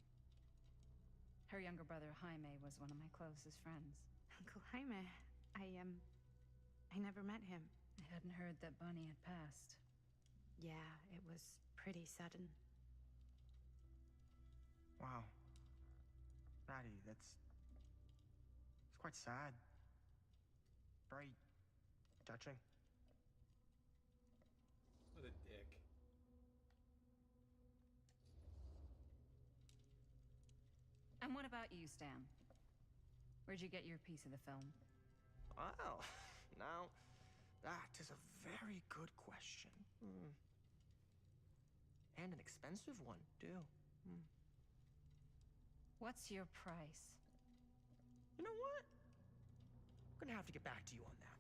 Her younger brother, Jaime, was one of my closest friends. Uncle Jaime, I never met him. I hadn't heard that Bunny had passed. Yeah, it was pretty sudden. Wow. Maddie, it's quite sad. Very touching. What a dick. And what about you, Stan? Where'd you get your piece of the film? Well, now, that is a very good question. And an expensive one, too. What's your price? You know what? I'm gonna have to get back to you on that.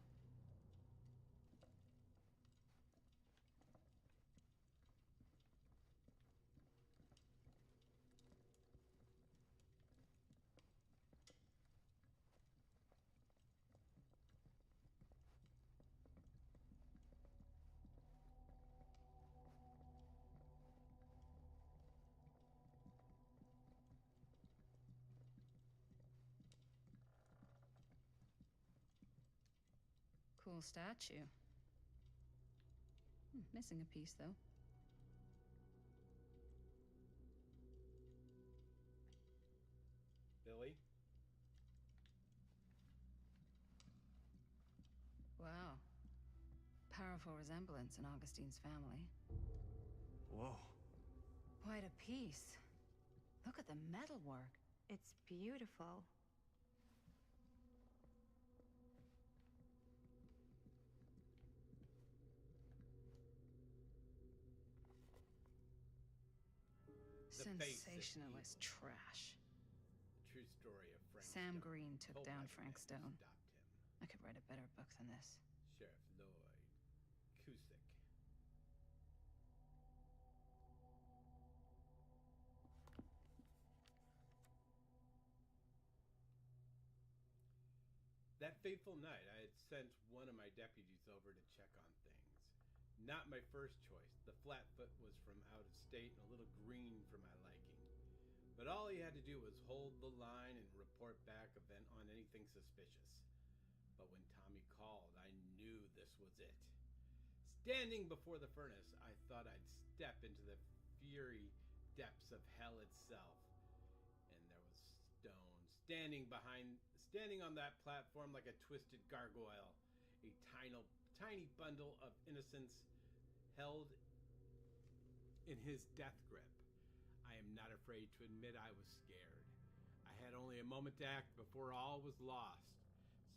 Cool statue. Missing a piece, though. Billy? Wow. Powerful resemblance in Augustine's family. Whoa. Quite a piece. Look at the metalwork. It's beautiful. The face is Sensationalist evil. trash. The true story of Frank Sam Stone, Green took told down by the Frank man who Stone. stopped him. I could write a better book than this. Sheriff Lloyd Cssting. That fateful night, I had sent one of my deputies over to check on things. Not my first choice. The Flatfoot was from out of state and a little green for my liking. But all he had to do was hold the line and report back on anything suspicious. But when Tommy called, I knew this was it. Standing before the furnace, I thought I'd step into the fury depths of hell itself. And there was Stone standing on that platform like a twisted gargoyle, a tiny bundle of innocence held in his death grip. I am not afraid to admit I was scared. I had only a moment to act before all was lost.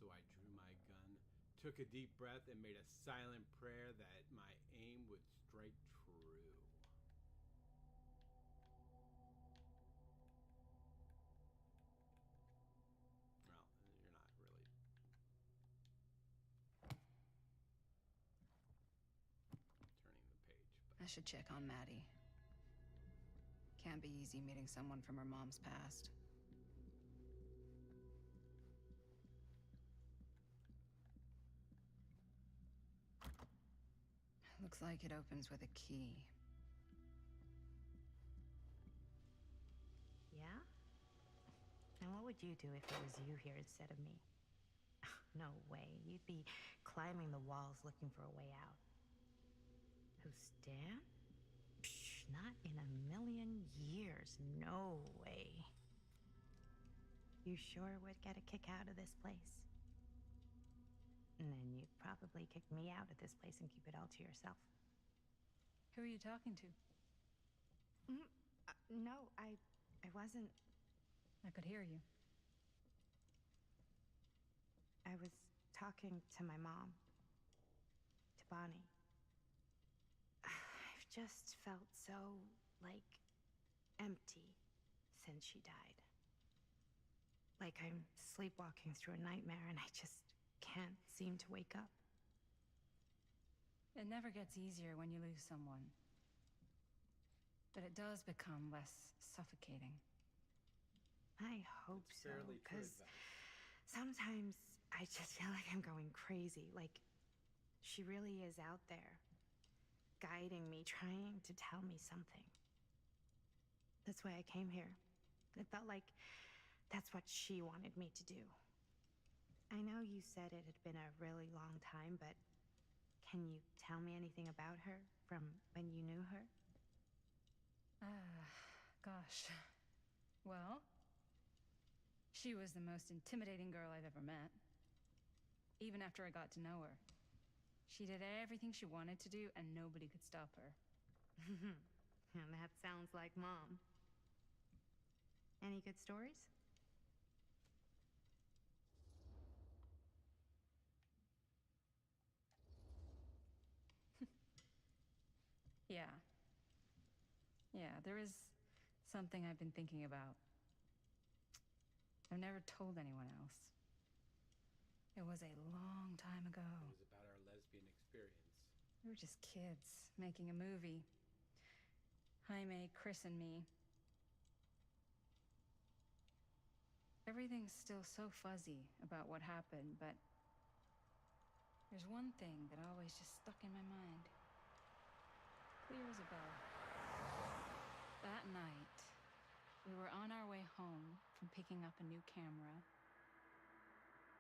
So I drew my gun, took a deep breath, and made a silent prayer that my aim would strike true. Well, you're not really. Turning the page. I should check on Maddie. Can't be easy meeting someone from her mom's past. Looks like it opens with a key. Yeah? And what would you do if it was you here instead of me? No way. You'd be climbing the walls looking for a way out. Who, Stan? Psh, not in a million years. No way. You sure would get a kick out of this place. And then you'd probably kick me out of this place and keep it all to yourself. Who are you talking to? No, I wasn't. I could hear you. I was talking to my mom. To Bonnie. I've just felt so, empty since she died. Like I'm sleepwalking through a nightmare and I just can't seem to wake up. It never gets easier when you lose someone. But it does become less suffocating. I hope It's so, fairly true because advice. sometimes I just feel like I'm going crazy. Like, she really is out there, guiding me, trying to tell me something. That's why I came here. It felt like that's what she wanted me to do. I know you said it had been a really long time, but can you tell me anything about her from when you knew her? Gosh. Well, she was the most intimidating girl I've ever met. Even after I got to know her. She did everything she wanted to do, and nobody could stop her. And that sounds like Mom. Any good stories? Yeah. Yeah, there is something I've been thinking about. I've never told anyone else. It was a long time ago. It was about our lesbian experience. We were just kids making a movie. Jaime, Chris, and me. Everything's still so fuzzy about what happened, but there's one thing that always just stuck in my mind. Clear as a bell. That night, we were on our way home from picking up a new camera.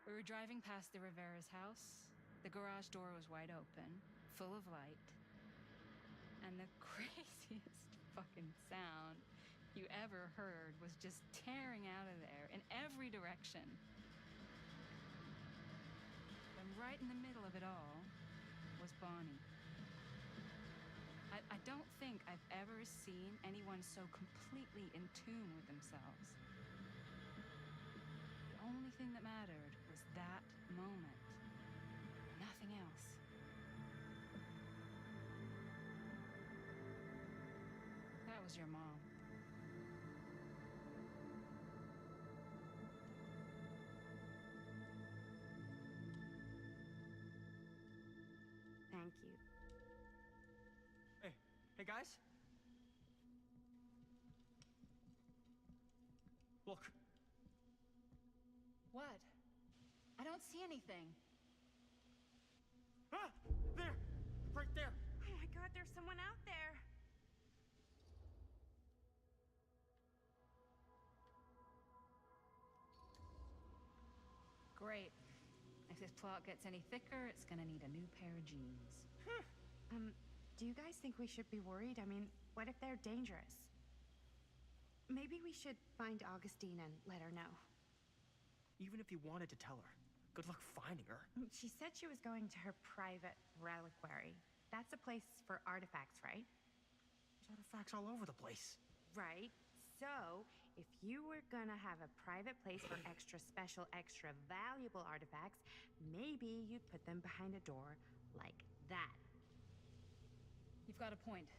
We were driving past the Rivera's house. The garage door was wide open, full of light. And the craziest fucking sound you ever heard was just tearing out of there in every direction. And right in the middle of it all was Bonnie. I don't think I've ever seen anyone so completely in tune with themselves. The only thing that mattered was that moment. Nothing else. That was your mom. Thank you. Hey guys? Look. What? I don't see anything. Ah! There! Right there! Oh my God, there's someone out there! Great. If this plot gets any thicker, it's gonna need a new pair of jeans. Do you guys think we should be worried? I mean, what if they're dangerous? Maybe we should find Augustine and let her know. Even if you wanted to tell her, good luck finding her. She said she was going to her private reliquary. That's a place for artifacts, right? There's artifacts all over the place. Right. So, if you were gonna have a private place for extra special, extra valuable artifacts, maybe you'd put them behind a door like that. You've got a point.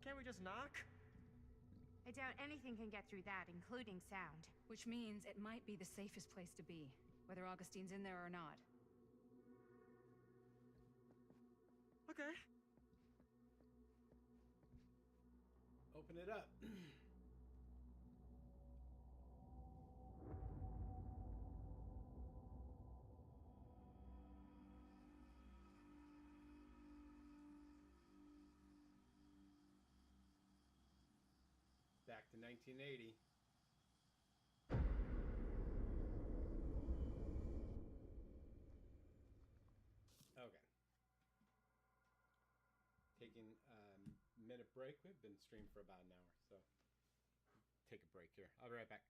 Can't we just knock? I doubt anything can get through that, including sound. Which means it might be the safest place to be, whether Augustine's in there or not. Okay. Open it up. Back to 1980. Okay. Taking a minute break. We've been streamed for about an hour, so take a break here. I'll be right back.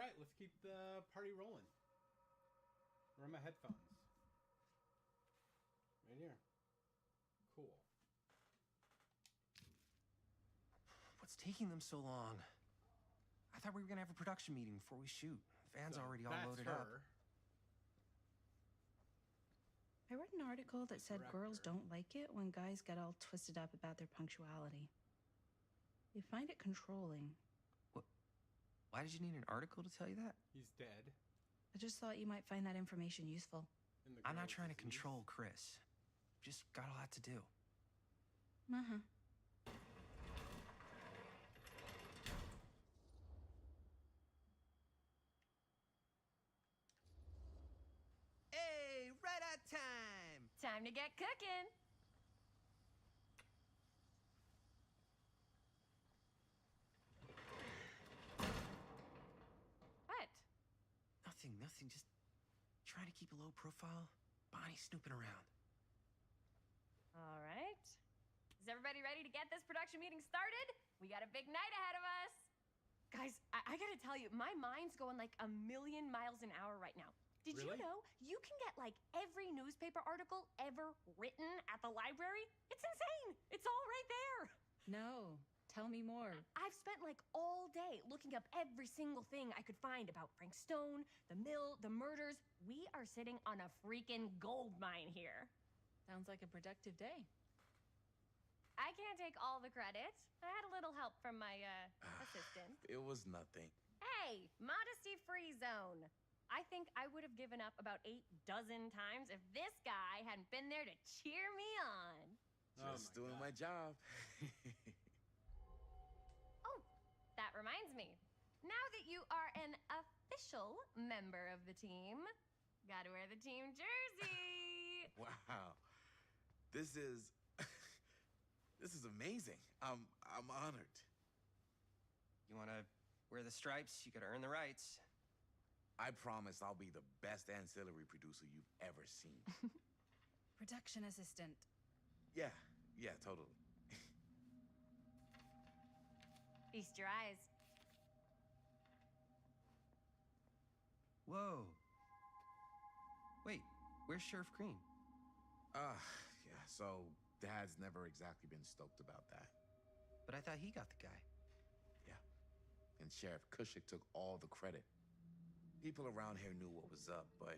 right, let's keep the party rolling. Where are my headphones? Right here. Cool. What's taking them so long? I thought we were gonna have a production meeting before we shoot. The van's So already all that's loaded up. her. I read an article that said girls Director. don't like it when guys get all twisted up about their punctuality. They find it controlling. Why did you need an article to tell you that? He's dead. I just thought you might find that information useful. And the I'm not girl's trying to disease. control Chris. Just got a lot to do. Uh-huh. Hey, right on time! Time to get cooking. What? Nothing. Just trying to keep a low profile. Bonnie snooping around. All right. Is everybody ready to get this production meeting started? We got a big night ahead of us. Guys, I gotta tell you, my mind's going like a million miles an hour right now. Did you Really? know you can get like every newspaper article ever written at the library? It's insane. It's all right there. No. Tell me more. I've spent like all day looking up every single thing I could find about Frank Stone, the mill, the murders. We are sitting on a freaking gold mine here. Sounds like a productive day. I can't take all the credit. I had a little help from my assistant. It was nothing. Hey, modesty-free zone. I think I would have given up about 8 dozen times if this guy hadn't been there to cheer me on. Just doing my job. Oh, that reminds me. Now that you are an official member of the team, gotta wear the team jersey. Wow. This is this is amazing. I'm honored. You wanna wear the stripes? You gotta earn the rights. I promise I'll be the best ancillary producer you've ever seen. Production assistant. Yeah, totally. Feast your eyes. Whoa. Wait, where's Sheriff Green? Yeah, so Dad's never exactly been stoked about that. But I thought he got the guy. Yeah. And Sheriff Cushik took all the credit. People around here knew what was up, but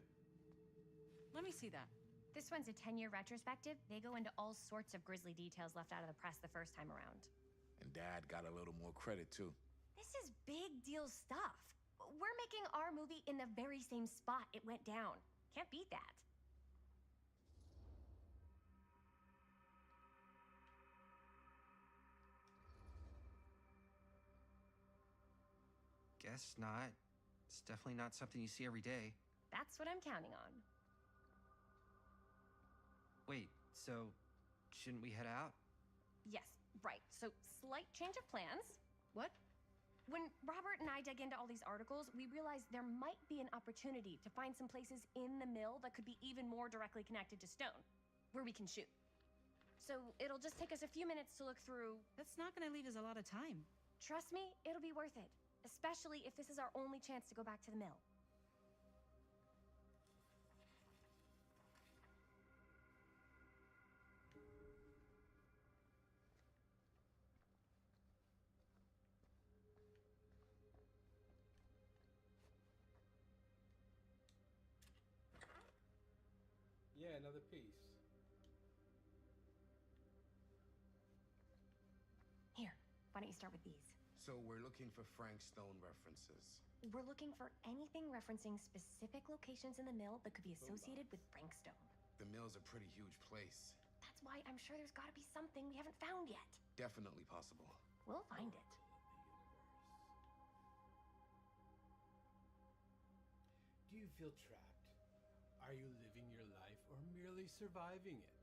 Let me see that. This one's a 10-year retrospective. They go into all sorts of grisly details left out of the press the first time around. and Dad got a little more credit too. This is big deal stuff. We're making our movie in the very same spot it went down. Can't beat that. Guess not. It's definitely not something you see every day. That's what I'm counting on. Wait, so shouldn't we head out? Yes, right. So, slight change of plans. What? When Robert and I dug into all these articles, we realized there might be an opportunity to find some places in the mill that could be even more directly connected to Stone, where we can shoot. So, it'll just take us a few minutes to look through. That's not gonna leave us a lot of time. Trust me, it'll be worth it. Especially if this is our only chance to go back to the mill. Yeah, another piece. Here, why don't you start with these? So we're looking for Frank Stone references. We're looking for anything referencing specific locations in the mill that could be associated with Frank Stone. The mill's a pretty huge place. That's why I'm sure there's gotta be something we haven't found yet. Definitely possible. We'll find it. Do you feel trapped? Are you living your life or merely surviving it?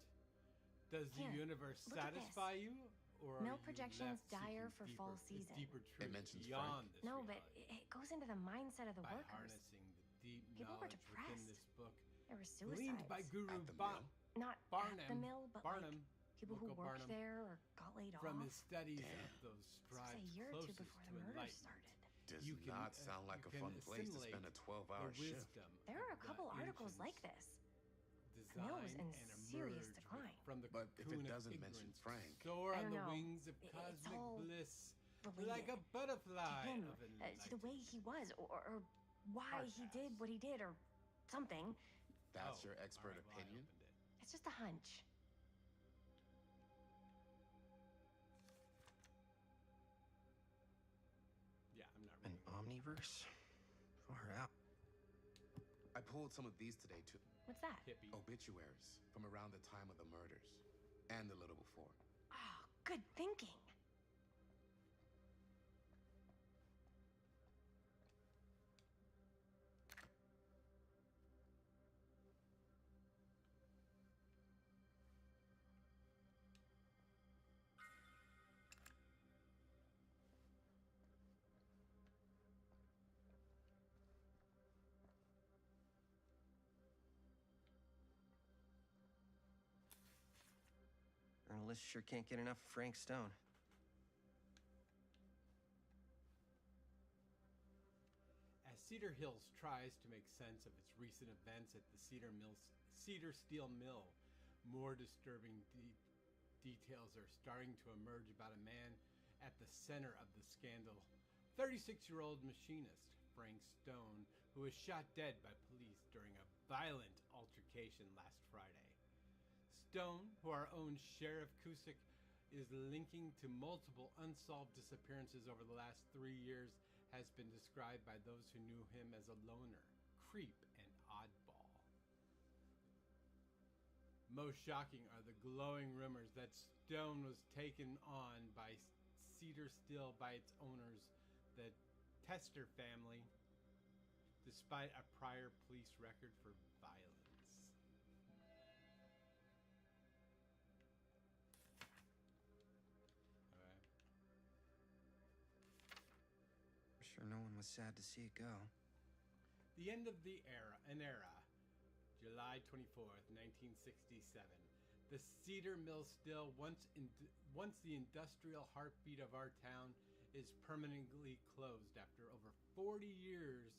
Does the Here, universe look at this. satisfy you? Or are Mill you projections left dire seeking for fall deeper, season. deeper truth mentions beyond this No, but reality? it goes into the mindset of the By workers. harnessing the deep People were knowledge within depressed. this book, There were gleaned suicides. by Guru At the Ba- mill? Not Barnum, at the mill, but Barnum, like people who Local worked Barnum, there or got laid from off. his studies Damn. of those This was a tribes year or two closest before to the murders enlightenment. started. Does you can not sound like you a fun can place to assimilate spend a 12-hour the shift. wisdom There of are a couple the articles like ancients' this. The mill was design in and serious emerge decline. from the But if cocoon it of doesn't mention ignorance, Frank, soar I on don't the know. wings of It's cosmic all bliss, related like a butterfly to him, of to the way he was, or why Hard he pass. did what he did, or something. that's Oh, your expert all right, well, I opinion? opened it. It's just a hunch. Yeah, I'm not An reading it. omniverse? Far out. I pulled some of these today too. What's that? Hippie. Obituaries from around the time of the murders and a little before. Oh, good thinking. Journalists sure can't get enough of Frank Stone. As Cedar Hills tries to make sense of its recent events at the Cedar Steel Mill, more disturbing details are starting to emerge about a man at the center of the scandal. 36-year-old machinist Frank Stone, who was shot dead by police during a violent altercation last Friday. Stone, who our own Sheriff Cusick is linking to multiple unsolved disappearances over the last 3 years, has been described by those who knew him as a loner, creep, and oddball. Most shocking are the glowing rumors that Stone was taken on by Cedar Steel by its owners, the Tester family, despite a prior police record for violence. I'm sure no one was sad to see it go. The end of an era, July 24th, 1967. The Cedar Mill still, once the industrial heartbeat of our town, is permanently closed after over 40 years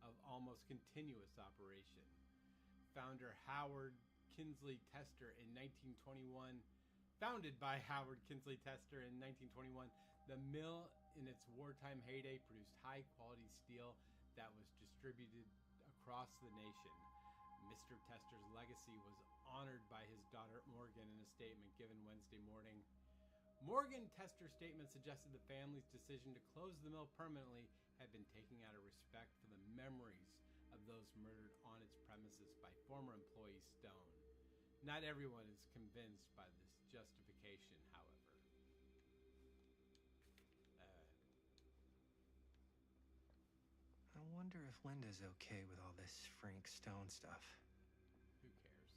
of almost continuous operation. Founded by Howard Kinsley Tester in 1921, the mill in its wartime heyday produced high-quality steel that was distributed across the nation. Mr. Tester's legacy was honored by his daughter Morgan in a statement given Wednesday morning. Morgan Tester's statement suggested the family's decision to close the mill permanently had been taken out of respect for the memories of those murdered on its premises by former employee Stone. Not everyone is convinced by this justification, however. I wonder if Linda's okay with all this Frank Stone stuff. Who cares?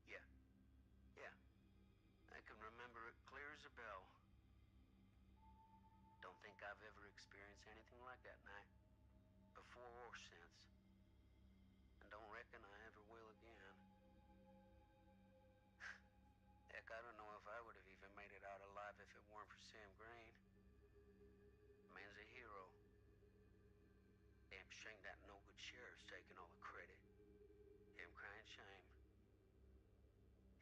Yeah. I can remember it clear as a bell. Don't think I've ever experienced anything like that night, before or since. And don't reckon I ever will again. Heck, I don't know if I would have even made it out alive if it weren't for Sam Green. Man's a hero. Damn shame that no-good sheriff's taking all the credit. Him crying shame.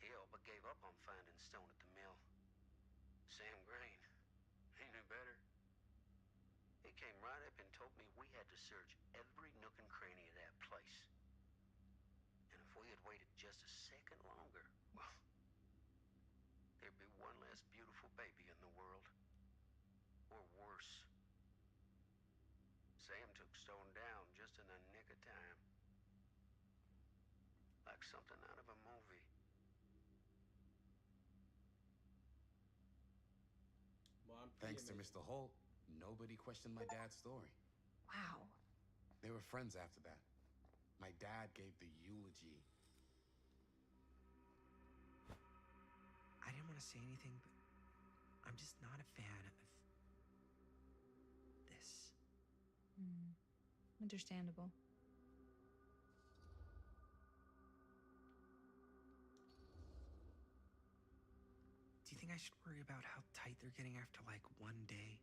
He all but gave up on finding Stone at the mill. Sam Green, he knew better. He came right up and told me we had to search every nook and cranny of that place. And if we had waited just a second longer, well, there'd be one less beautiful baby in the world. Or worse. Sam took Stone down just in the nick of time. Like something out of a movie. Well, I'm Thanks to amazed. Mr. Holt, nobody questioned my dad's story. Wow. They were friends after that. My dad gave the eulogy. I didn't want to say anything, but I'm just not a fan of this. Understandable. I should worry about how tight they're getting after, like, one day?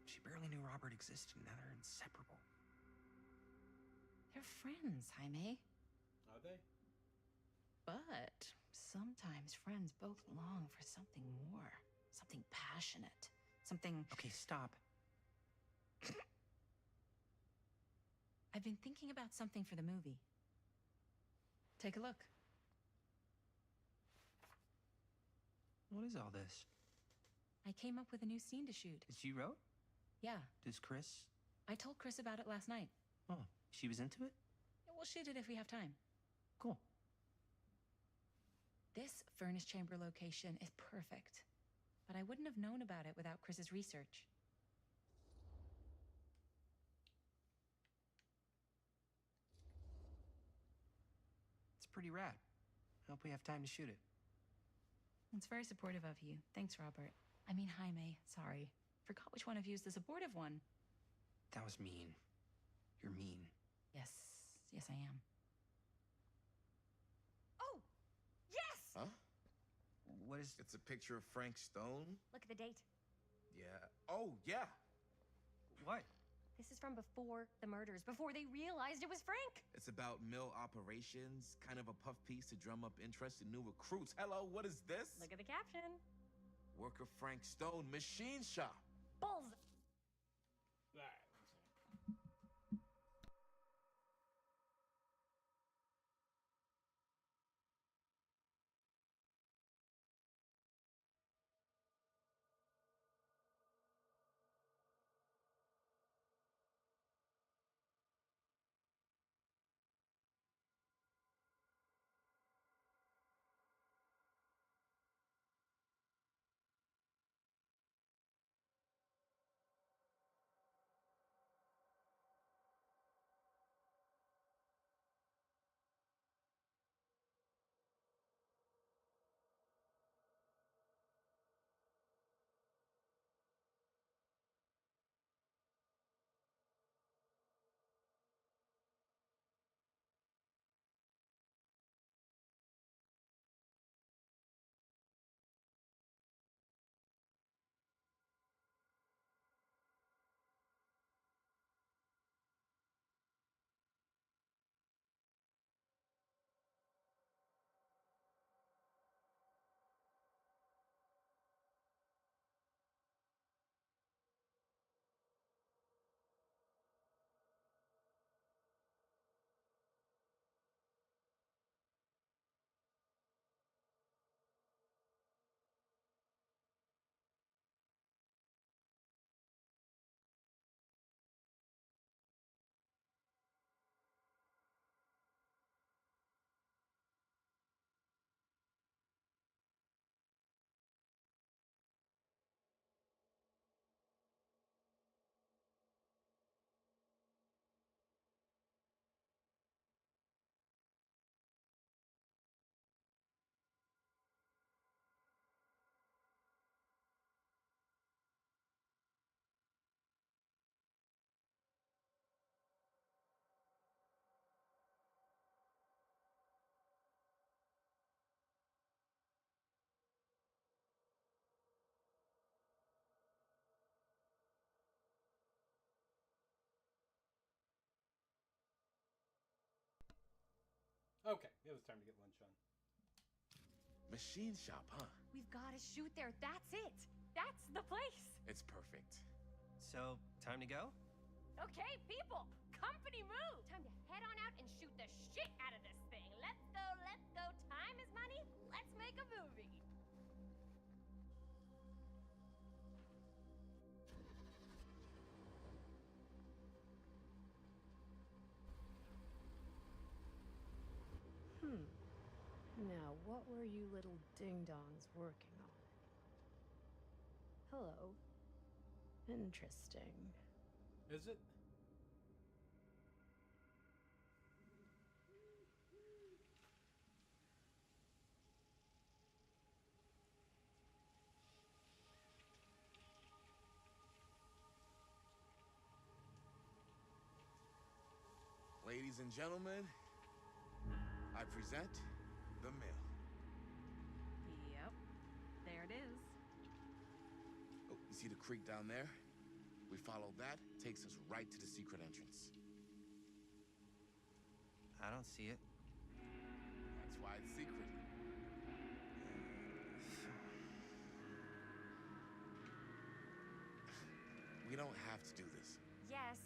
She barely knew Robert existed, and now they're inseparable. They're friends, Jaime. Are they? But sometimes friends both long for something more, something passionate, something. Okay, stop. I've been thinking about something for the movie. Take a look. What is all this? I came up with a new scene to shoot. That you wrote? Yeah, Does Chris? I told Chris about it last night. Oh, she was into it? We'll shoot it if we have time. Cool. This furnace chamber location is perfect, but I wouldn't have known about it without Chris's research. It's pretty rad. I hope we have time to shoot it. It's very supportive of you. Thanks, Robert. I mean, Jaime, sorry. Forgot which one of you is the supportive one. That was mean. You're mean. Yes, yes, I am. Oh, yes! Huh? What is... It's a picture of Frank Stone? Look at the date. Yeah. Oh, yeah. What? This is from before the murders, before they realized it was Frank. It's about mill operations, kind of a puff piece to drum up interest in new recruits. Hello, what is this? Look at the caption. Worker Frank Stone, machine shop. Bulls. Okay, it was time to get lunch on. Machine shop, huh? We've got to shoot there. That's it. That's the place. It's perfect. So, time to go? Okay, people, company move. Time to head on out and shoot the shit out of this thing. Let's go, let's go. Time is money. Let's make a movie. Now, what were you little ding-dongs working on? Hello. Interesting. Is it? Ladies and gentlemen, I present the mill. Yep, there it is. See the creek down there? We follow that, takes us right to the secret entrance. I don't see it. That's why it's secret. We don't have to do this. Yes,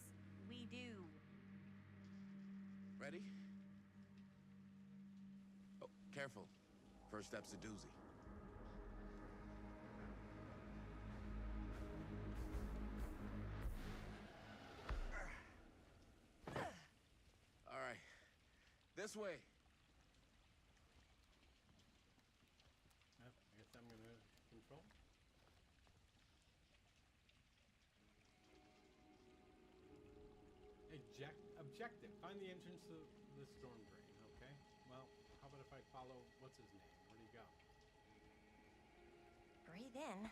we do. Ready? Oh, careful. First step's a doozy. All right. This way. I guess I'm gonna control. Objective. Find the entrance to the storm drain. Okay. Well, how about if I follow what's his name? Where'd he go? Breathe in.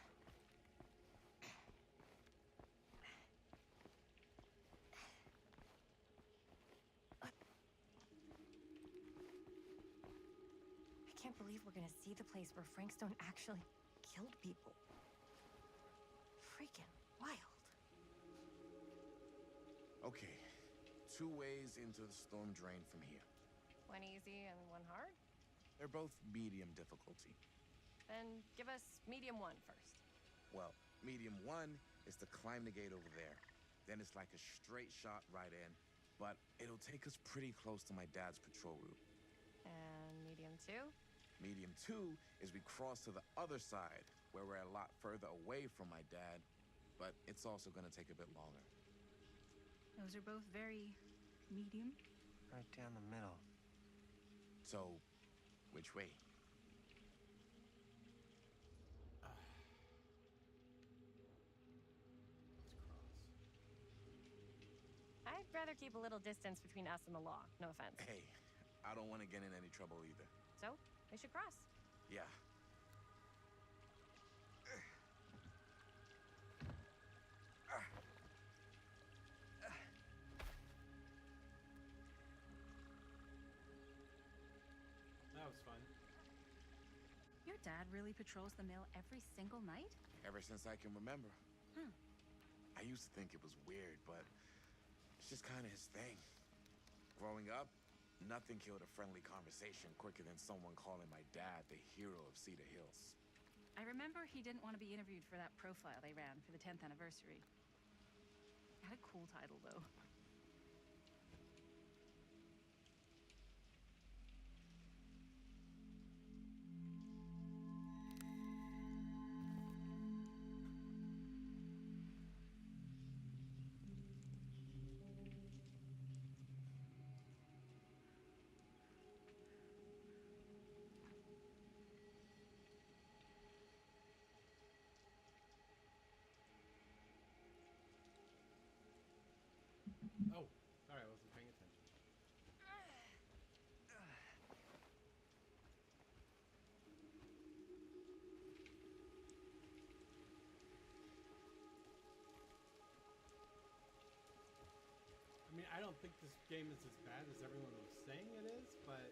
I can't believe we're gonna see the place where Frank Stone actually killed people. Freaking wild. Okay. 2 ways into the storm drain from here. One easy and one hard? They're both medium difficulty. Then give us medium one first. Well, medium 1 is to climb the gate over there. Then it's like a straight shot right in, but it'll take us pretty close to my dad's patrol route. And medium two? Medium 2 is we cross to the other side, where we're a lot further away from my dad, but it's also gonna take a bit longer. Those are both very medium. Right down the middle. So, which way? I'd rather keep a little distance between us and the law. No offense. Hey, I don't want to get in any trouble either. So, we should cross. Yeah. That was fun. Your dad really patrols the mill every single night? Ever since I can remember. Huh. I used to think it was weird, but it's just kind of his thing. Growing up, nothing killed a friendly conversation quicker than someone calling my dad the hero of Cedar Hills. I remember he didn't want to be interviewed for that profile they ran for the 10th anniversary. Had a cool title, though. Oh, sorry, I wasn't paying attention. I mean, I don't think this game is as bad as everyone was saying it is, but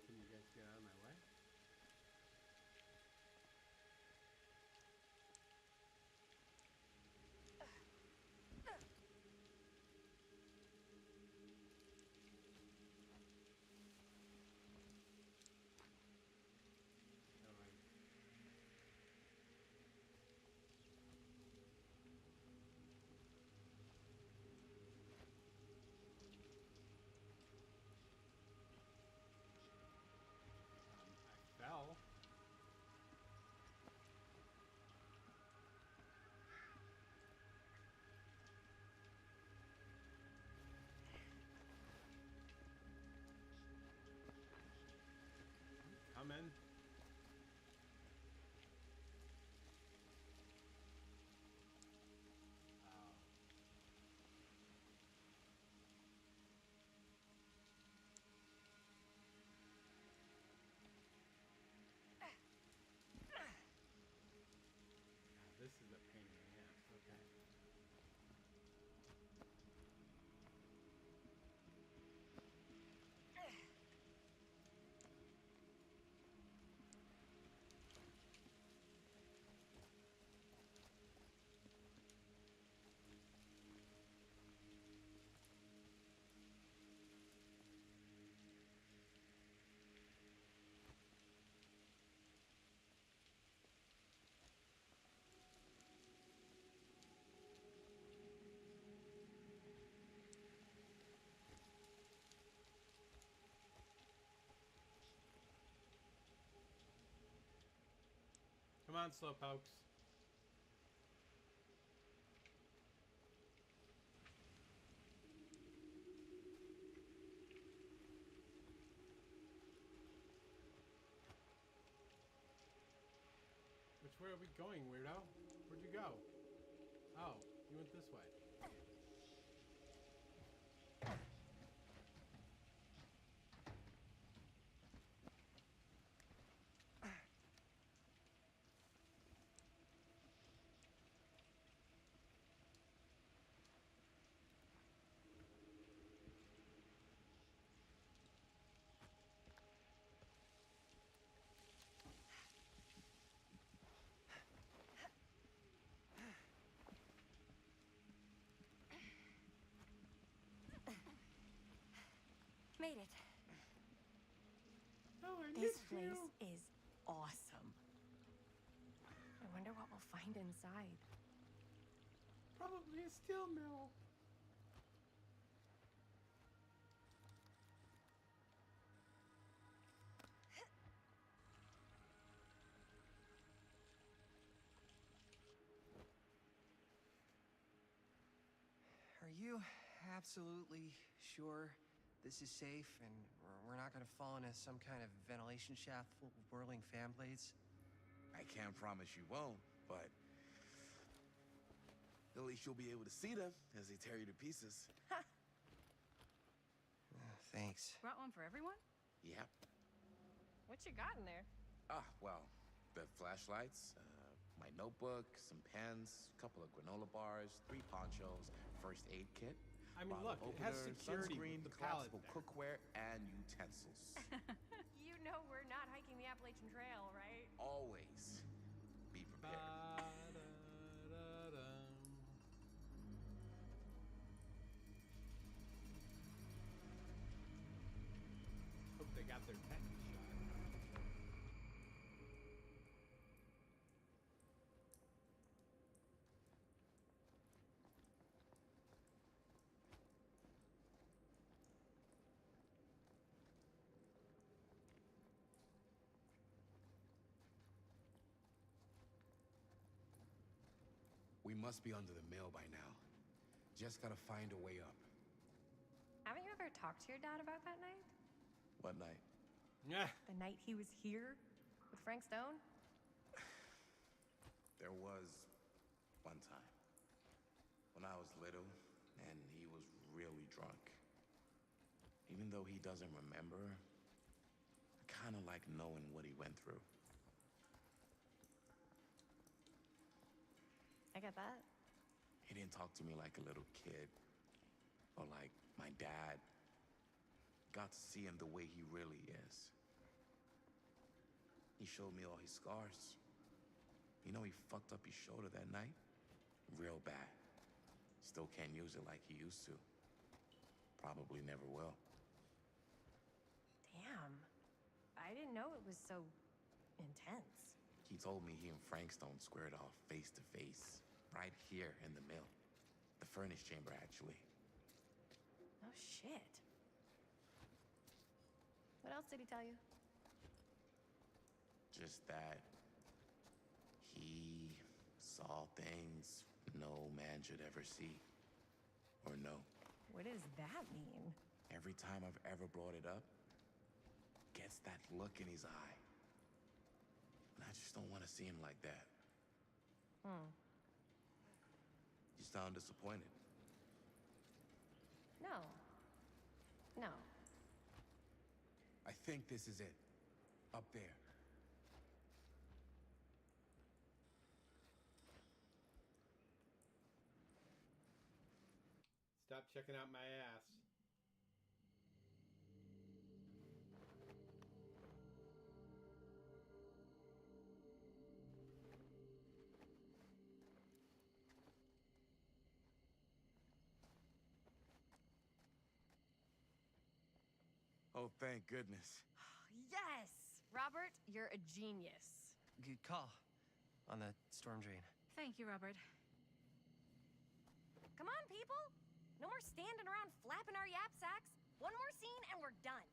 can you guys get out of my way? this is a pain in the ass. Okay. Come on, slowpokes. Which way are we going, weirdo? Where'd you go? Oh, you went this way. Made it. Oh, I This missed place you. is awesome. I wonder what we'll find inside. Probably a steel mill. Are you absolutely sure this is safe and we're not gonna fall into some kind of ventilation shaft full of whirling fan blades? I can't promise you won't, but at least you'll be able to see them as they tear you to pieces. Thanks. Brought one for everyone? Yep. What you got in there? Well, the flashlights, my notebook, some pens, a couple of granola bars, 3 ponchos, first aid kit. I mean, bottle look, it has opener, security sunscreen, with the pallet collapsible there. cookware, and utensils. You know we're not hiking the Appalachian Trail, right? Always be prepared. Ba-da-da-dum. Hope they got their tetanus shot. We must be under the mill by now. Just gotta find a way up. Haven't you ever talked to your dad about that night? What night? Yeah. The night he was here with Frank Stone? There was one time when I was little and he was really drunk. Even though he doesn't remember, I kind of like knowing what he went through. I get that. He didn't talk to me like a little kid or like my dad. Got to see him the way he really is. He showed me all his scars. You know, he fucked up his shoulder that night? Real bad. Still can't use it like he used to. Probably never will. Damn. I didn't know it was so intense. He told me he and Frank Stone squared off face to face, right here in the mill. The furnace chamber, actually. Oh, shit. What else did he tell you? Just that he saw things no man should ever see or know. What does that mean? Every time I've ever brought it up, gets that look in his eye. And I just don't want to see him like that. You sound disappointed. No. No. I think this is it. Up there. Stop checking out my ass. Oh, thank goodness. Yes! Robert, you're a genius. Good call on the storm drain. Thank you, Robert. Come on, people! No more standing around flapping our yap sacks. One more scene and we're done.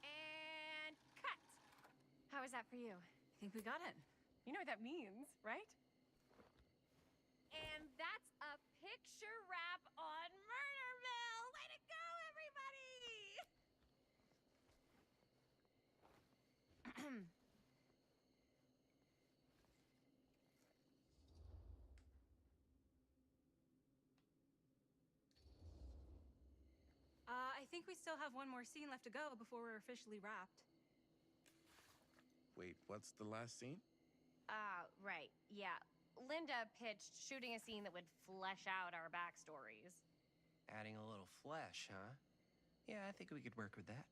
And cut! How was that for you? I think we got it. You know what that means, right? And that's a picture wrap on Murderville! Way to go, everybody! I think we still have one more scene left to go before we're officially wrapped. Wait, what's the last scene? Right, yeah. Linda pitched shooting a scene that would flesh out our backstories. Adding a little flesh, huh? Yeah, I think we could work with that.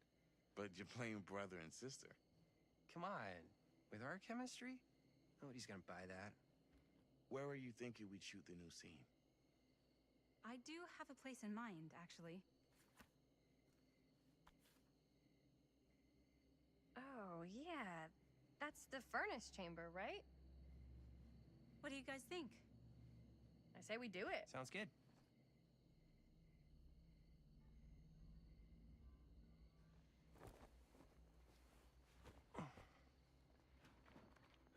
But you're playing brother and sister. Come on. With our chemistry? Nobody's gonna buy that. Where are you thinking we'd shoot the new scene? I do have a place in mind, actually. Oh, yeah. That's the furnace chamber, right? What do you guys think? I say we do it. Sounds good.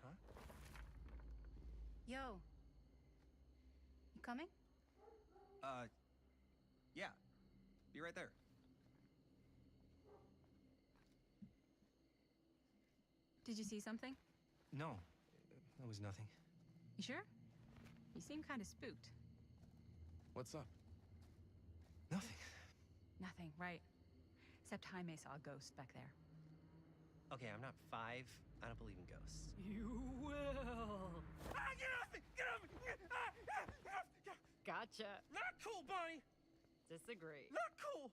Huh? Yo. You coming? Yeah. Be right there. Did you see something? No, that was nothing. You sure? You seem kind of spooked. What's up? Nothing. Nothing, right. Except Jaime saw a ghost back there. Okay, I'm not 5. I don't believe in ghosts. You will. Ah, get off me! Get off me! Gotcha. Not cool, Bonnie! Disagree. Not cool!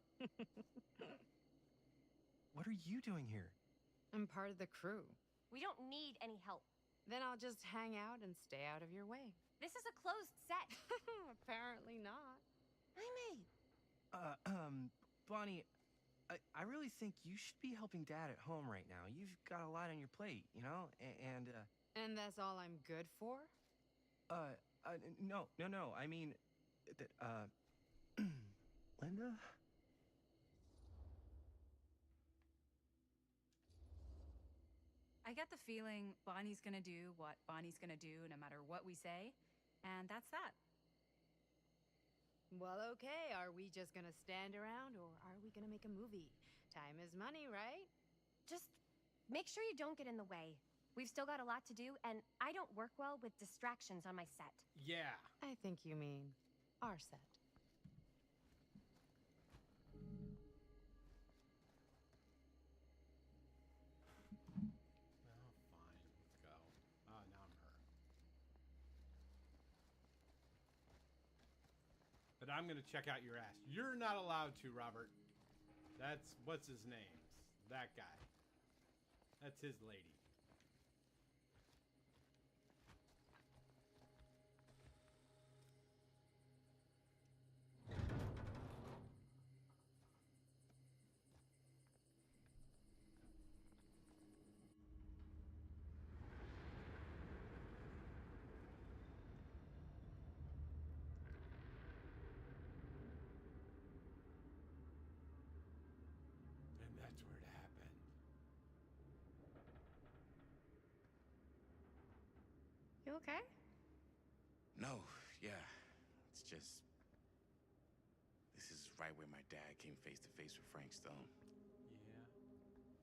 What are you doing here? I'm part of the crew. We don't need any help. Then I'll just hang out and stay out of your way. This is a closed set. Apparently not. Bonnie, I really think you should be helping Dad at home right now. You've got a lot on your plate, you know? And that's all I'm good for? No. I mean, Linda? I get the feeling Bonnie's gonna do what Bonnie's gonna do no matter what we say, and that's that. Well, okay. Are we just gonna stand around or are we gonna make a movie? Time is money, right? Just make sure you don't get in the way. We've still got a lot to do, and I don't work well with distractions on my set. Yeah. I think you mean our set. Well, fine. Let's go. Oh, now I'm hurt. But I'm going to check out your ass. You're not allowed to, Robert. That's, what's his name? That guy. That's his lady. And that's where it happened. You okay? No, yeah. It's just... This is right where my dad came face to face with Frank Stone.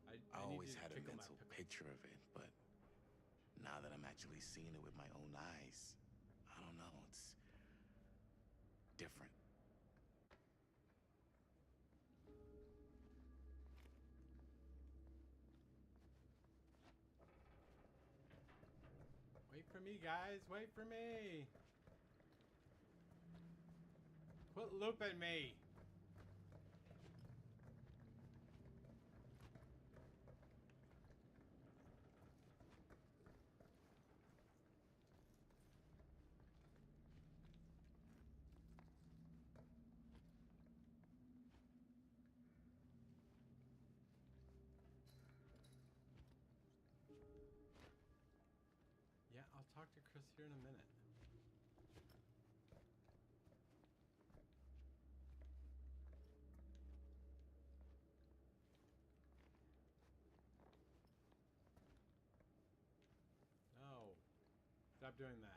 Yeah. I need always you to had a pickle that mental pickle. picture of it, but now that I'm actually seeing it with my own eyes, I don't know, it's different. Wait for me, guys. Wait for me. Quit looping me. Yeah, I'll talk to Chris here in a minute. No. Stop doing that.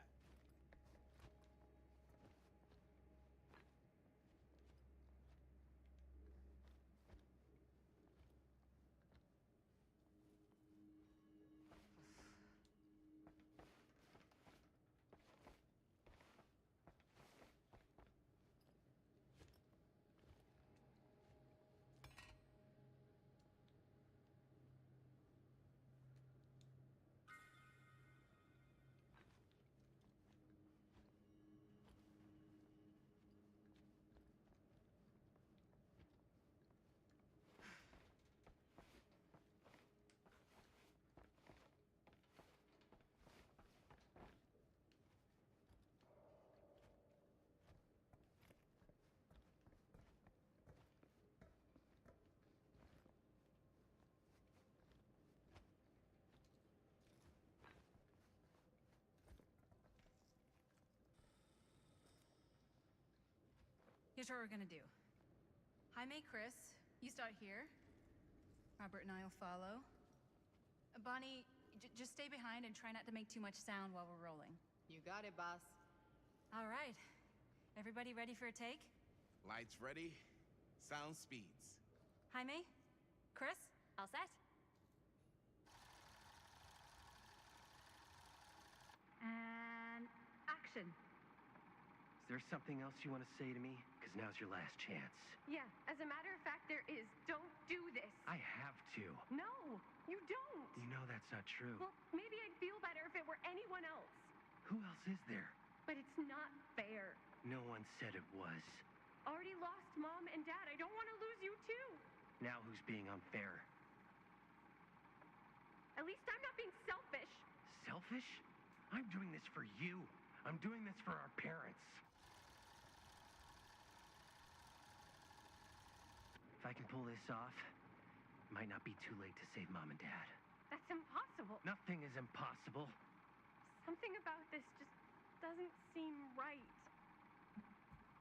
Here's what we're gonna do. Jaime, Chris, you start here. Robert and I'll follow. Bonnie, just stay behind and try not to make too much sound while we're rolling. You got it, boss. All right. Everybody ready for a take? Lights ready, sound speeds. Jaime? Chris? All set? And action. Is there something else you want to say to me? Because now's your last chance. Yeah, as a matter of fact, there is. Don't do this. I have to. No, you don't. You know that's not true. Well, maybe I'd feel better if it were anyone else. Who else is there? But it's not fair. No one said it was. Already lost Mom and Dad. I don't want to lose you too. Now who's being unfair? At least I'm not being selfish. Selfish? I'm doing this for you. I'm doing this for our parents. If I can pull this off, it might not be too late to save Mom and Dad. That's impossible. Nothing is impossible. Something about this just doesn't seem right.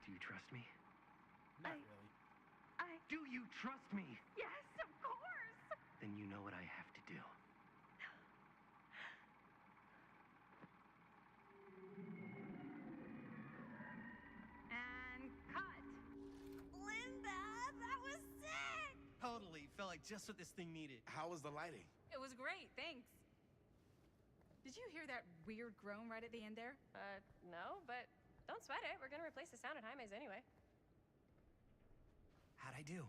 Do you trust me? Not really. Do you trust me? Yes, of course. Then you know what I have to do. And cut. Linda, that was sick! Totally. Felt like just what this thing needed. How was the lighting? It was great, thanks. Did you hear that weird groan right at the end there? No, but don't sweat it. We're gonna replace the sound at Jaime's anyway. How'd I do?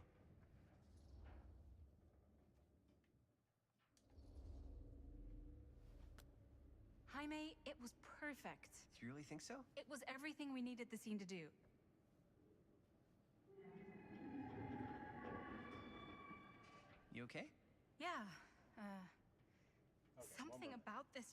Jaime, it was perfect. Do you really think so? It was everything we needed the scene to do. You okay? Yeah, one something more. about this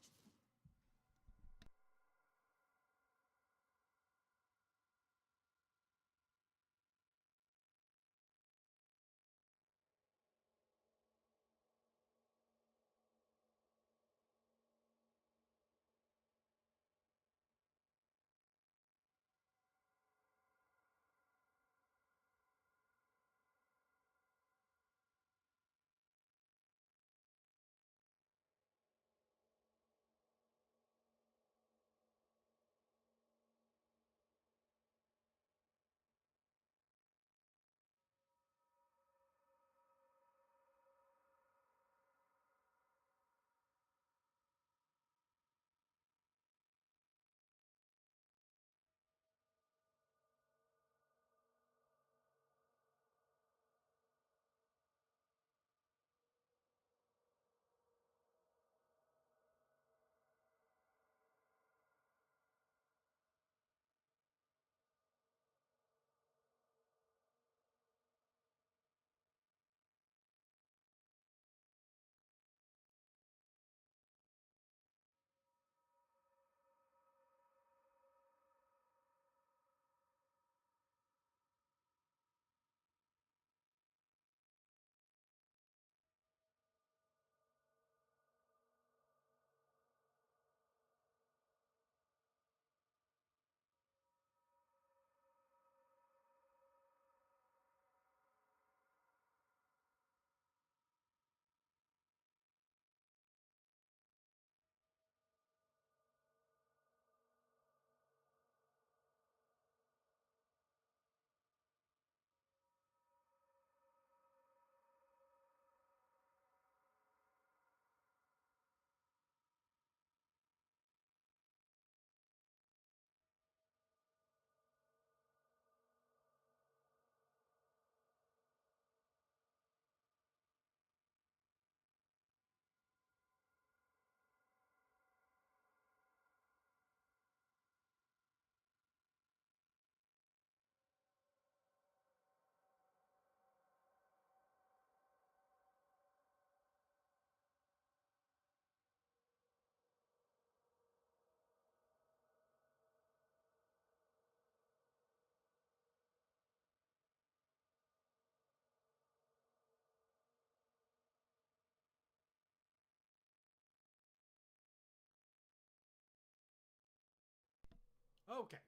Okay.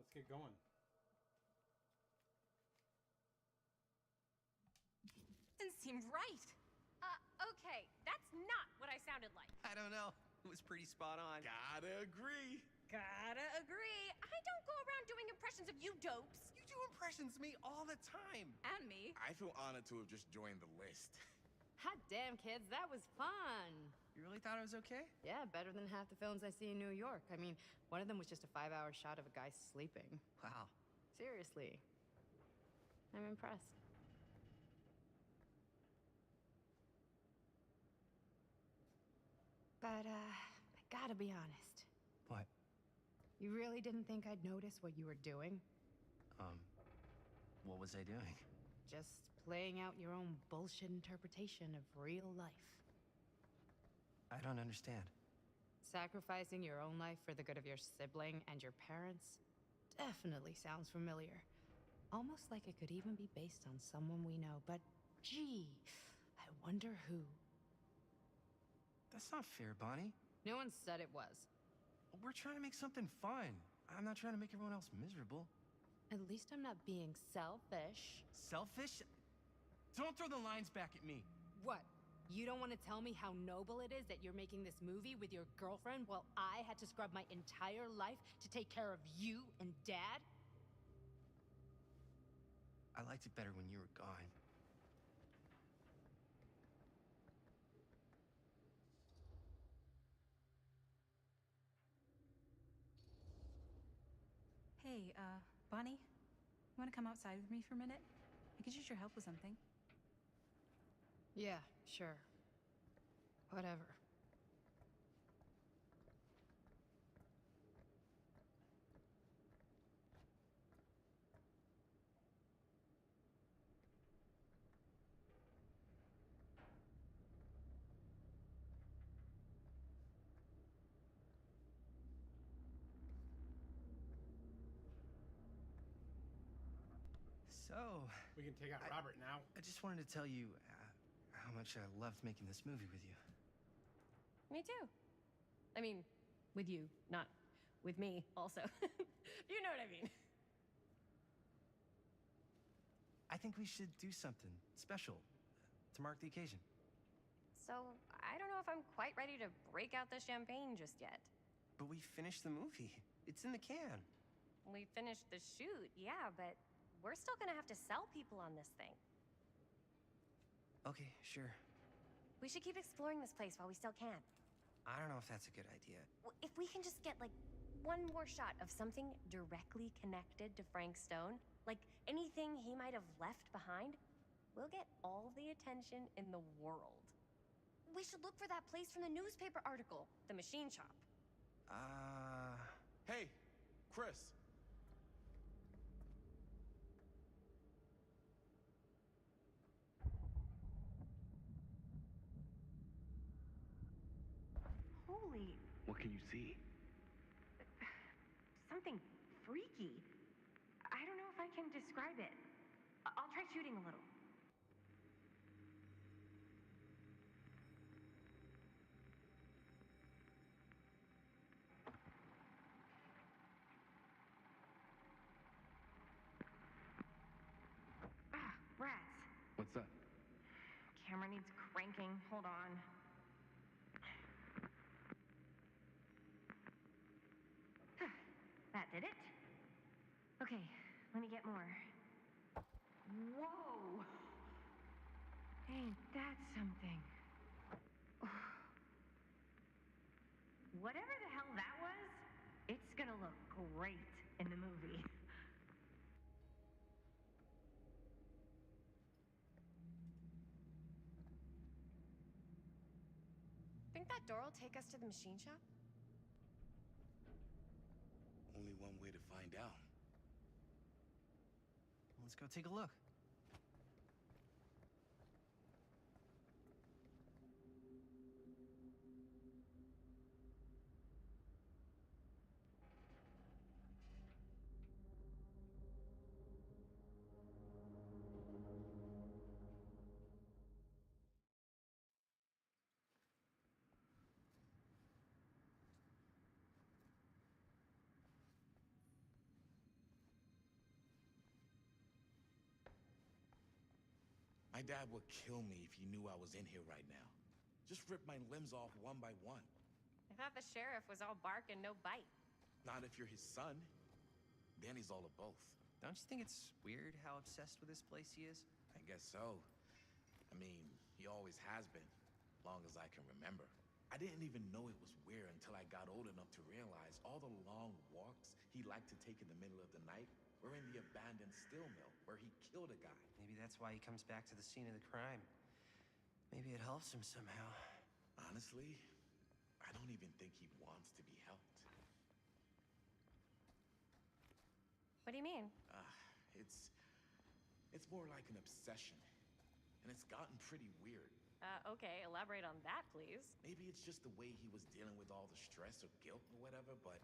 Let's get going. Doesn't seem right. Okay, that's not what I sounded like. I don't know. It was pretty spot on. Gotta agree. Gotta agree. I don't go around doing impressions of you dopes. You do impressions of me all the time. And me. I feel honored to have just joined the list. Hot damn, kids, that was fun. You really thought it was okay? Yeah, better than half the films I see in New York. I mean, one of them was just a 5-hour shot of a guy sleeping. Wow. Seriously. I'm impressed. But, I gotta be honest. What? You really didn't think I'd notice what you were doing? What was I doing? Just playing out your own bullshit interpretation of real life. I don't understand. Sacrificing your own life for the good of your sibling and your parents definitely sounds familiar. Almost like it could even be based on someone we know, but gee, I wonder who. That's not fair, Bonnie. No one said it was. We're trying to make something fun. I'm not trying to make everyone else miserable. At least I'm not being selfish. Selfish? Don't throw the lines back at me. What? You don't want to tell me how noble it is that you're making this movie with your girlfriend while I had to scrub my entire life to take care of you and Dad? I liked it better when you were gone. Hey, Bonnie? You want to come outside with me for a minute? I could use your help with something. Yeah, sure. Whatever. So, We can take out Robert now. I just wanted to tell you how much I loved making this movie with you. Me too. I mean, with you, not with me, also. You know what I mean. I think we should do something special to mark the occasion. So, I don't know if I'm quite ready to break out the champagne just yet. But we finished the movie. It's in the can. We finished the shoot, yeah, but we're still gonna have to sell people on this thing. Okay, sure. We should keep exploring this place while we still can. I don't know if that's a good idea. If we can just get, like, one more shot of something directly connected to Frank Stone, like anything he might have left behind, we'll get all the attention in the world. We should look for that place from the newspaper article, the machine shop. Hey, Chris. Holy... What can you see? something freaky. I don't know if I can describe it. I'll try shooting a little. Ah, rats. What's up? Camera needs cranking. Hold on. That did it. Okay, let me get more. Whoa! Ain't that something? Whatever the hell that was, it's gonna look great in the movie. Think that door will take us to the machine shop? Only one way to find out. Let's go take a look. My dad would kill me if he knew I was in here right now. Just rip my limbs off one by one. I thought the sheriff was all bark and no bite. Not if you're his son. Then he's all of both. Don't you think it's weird how obsessed with this place he is? I guess so. I mean, he always has been, long as I can remember. I didn't even know it was weird until I got old enough to realize all the long walks he liked to take in the middle of the night were in the abandoned steel mill where he killed a guy. Maybe that's why he comes back to the scene of the crime. Maybe it helps him somehow. Honestly, I don't even think he wants to be helped. What do you mean? It's more like an obsession. And it's gotten pretty weird. Okay, elaborate on that, please. Maybe it's just the way he was dealing with all the stress or guilt or whatever, but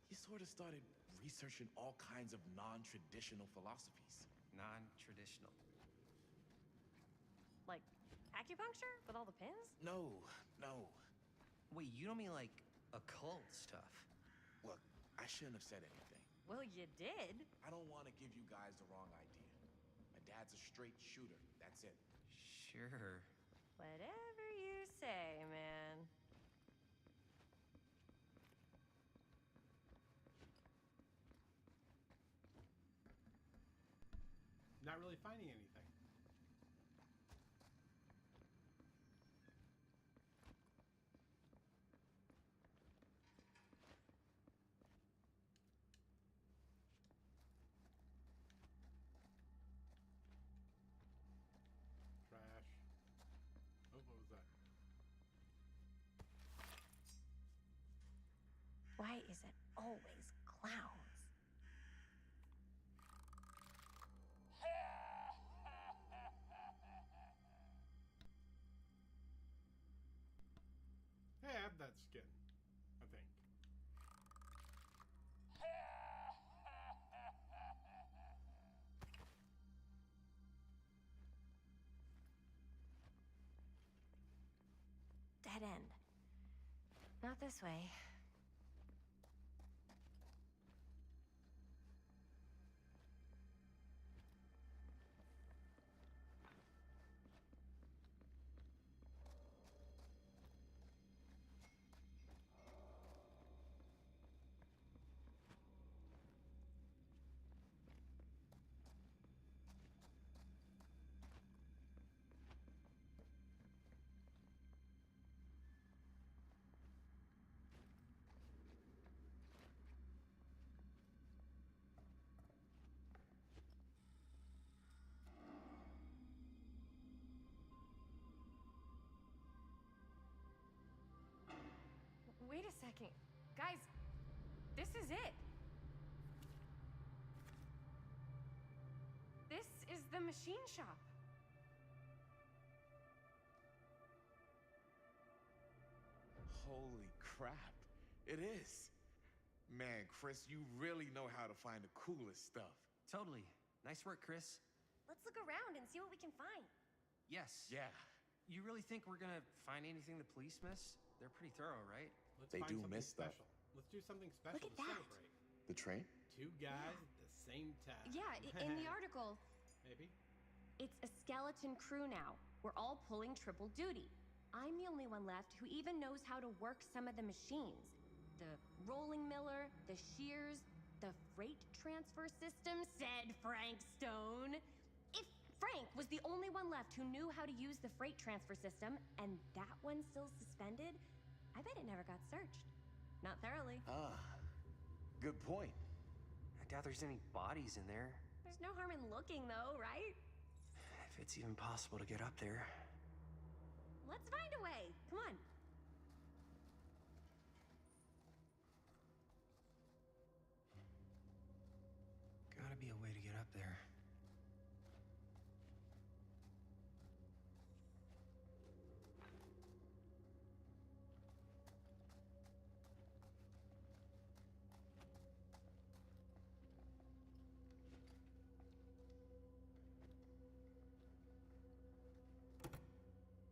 he sort of started researching all kinds of non-traditional philosophies. Non-traditional. Like acupuncture with all the pins? No. Wait, you don't mean like occult stuff? Look, I shouldn't have said anything. Well, you did. I don't want to give you guys the wrong idea. My dad's a straight shooter. That's it. Sure. Whatever you say, man. Not really finding anything. Trash. Oh, what was that? Why is it always clowns? Hey, I have that skin, I think. Dead end. Not this way. Wait a second. Guys, this is it. This is the machine shop. Holy crap. It is. Man, Chris, you really know how to find the coolest stuff. Totally. Nice work, Chris. Let's look around and see what we can find. Yes. Yeah. You really think we're gonna find anything the police miss? They're pretty thorough, right? Let's They find do something miss stuff. special. Let's do something special Look at to that. celebrate. The train? Two guys at the same time. Yeah, in the article, Maybe. it's a skeleton crew now. We're all pulling triple duty. I'm the only one left who even knows how to work some of the machines. The rolling miller, the shears, the freight transfer system, said Frank Stone. If Frank was the only one left who knew how to use the freight transfer system, and that one's still suspended, I bet it never got searched. Not thoroughly. Good point. I doubt there's any bodies in there. There's no harm in looking, though, right? If it's even possible to get up there. Let's find a way. Come on. Gotta be a way to get up there.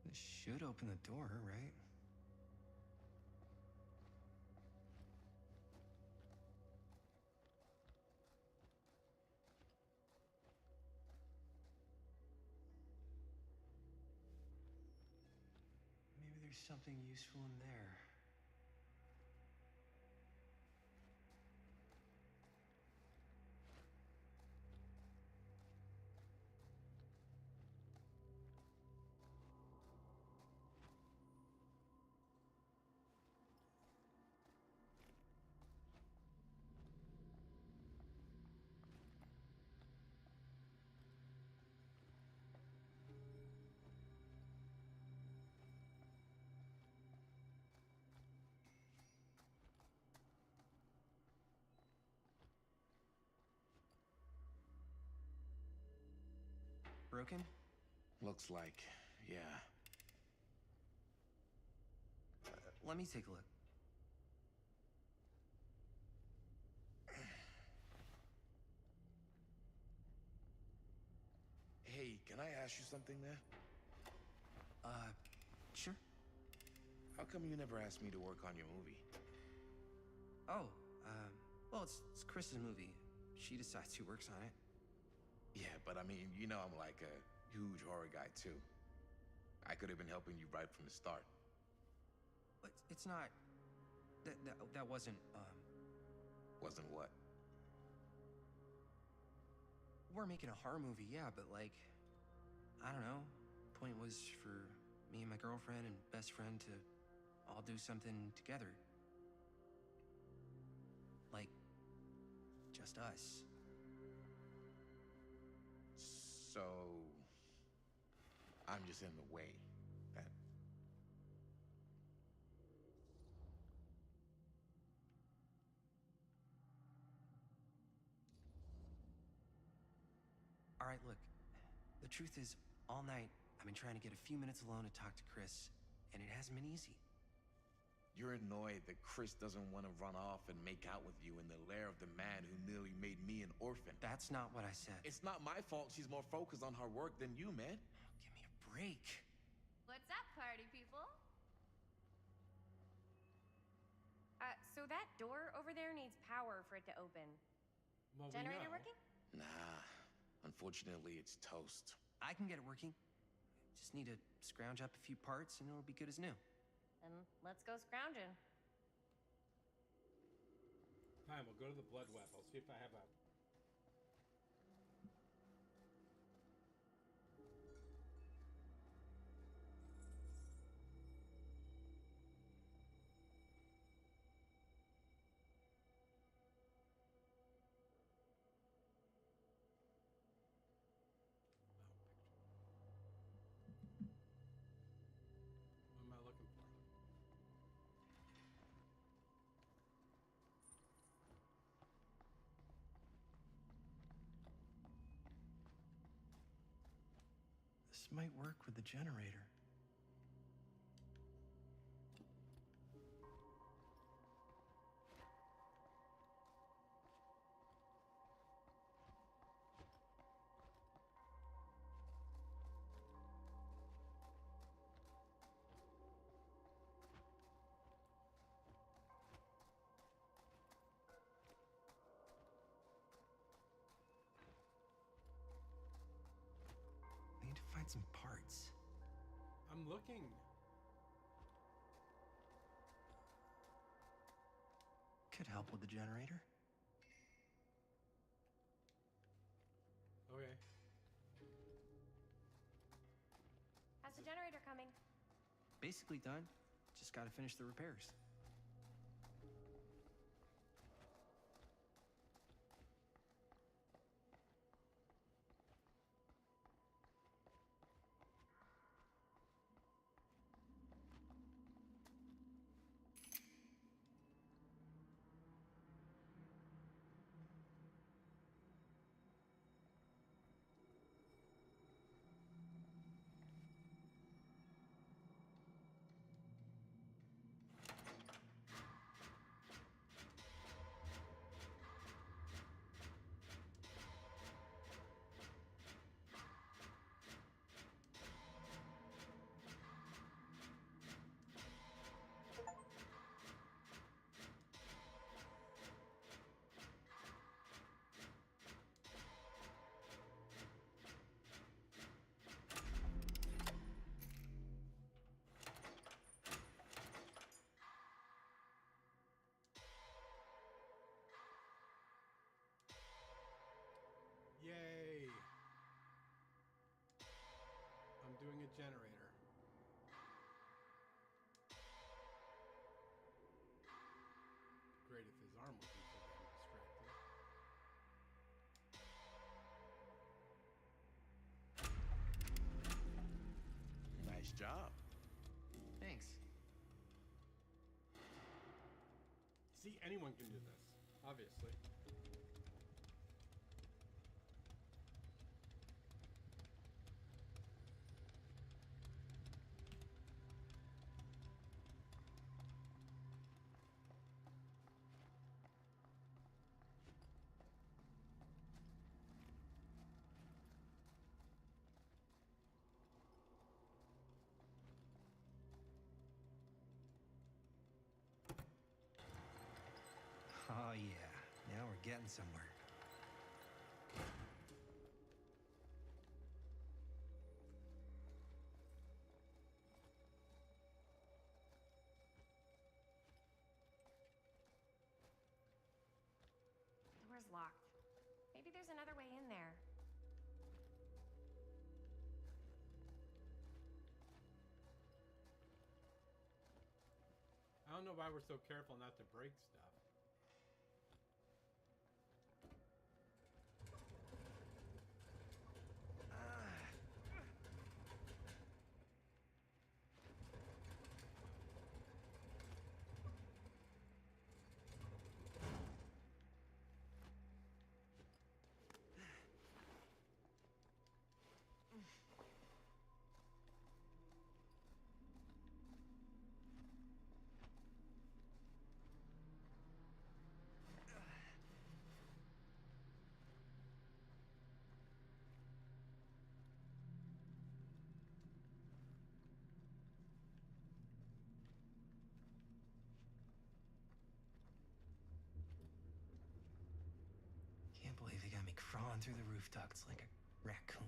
This should open the door, right? there's something useful in there. Broken? Looks like, yeah. Let me take a look. Hey, can I ask you something there? Sure. How come you never asked me to work on your movie? Oh, well, it's Chris's movie. She decides who works on it. Yeah, but I mean, you know I'm like a huge horror guy too. I could have been helping you right from the start. But it's not... That wasn't, Wasn't what? We're making a horror movie, yeah, but like... I don't know. Point was for me and my girlfriend and best friend to all do something together. Like, just us. So... I'm just in the way. That... All right, look. The truth is, all night, I've been trying to get a few minutes alone to talk to Chris, and it hasn't been easy. You're annoyed that Chris doesn't want to run off and make out with you in the lair of the man who nearly made me an orphan. That's not what I said. It's not my fault she's more focused on her work than you, man. Give me a break. What's up, party people? So that door over there needs power for it to open. Well, Generator working? Nah. Unfortunately, it's toast. I can get it working. Just need to scrounge up a few parts and it'll be good as new. Then let's go scrounging. Fine, we'll go to the blood web. I'll see if I have a... What am I looking for? This might work with the generator. I need to find some parts. I'm looking. Could help with the generator. Okay. How's the generator coming? Basically done. Just gotta finish the repairs. generator. Great if his arm wasn't so damn distracting. Nice job. Thanks. See, anyone can do this, obviously. Oh, yeah. Now we're getting somewhere. Door's locked. Maybe there's another way in there. I don't know why we're so careful not to break stuff. Can't believe they got me crawling through the roof ducts like a raccoon.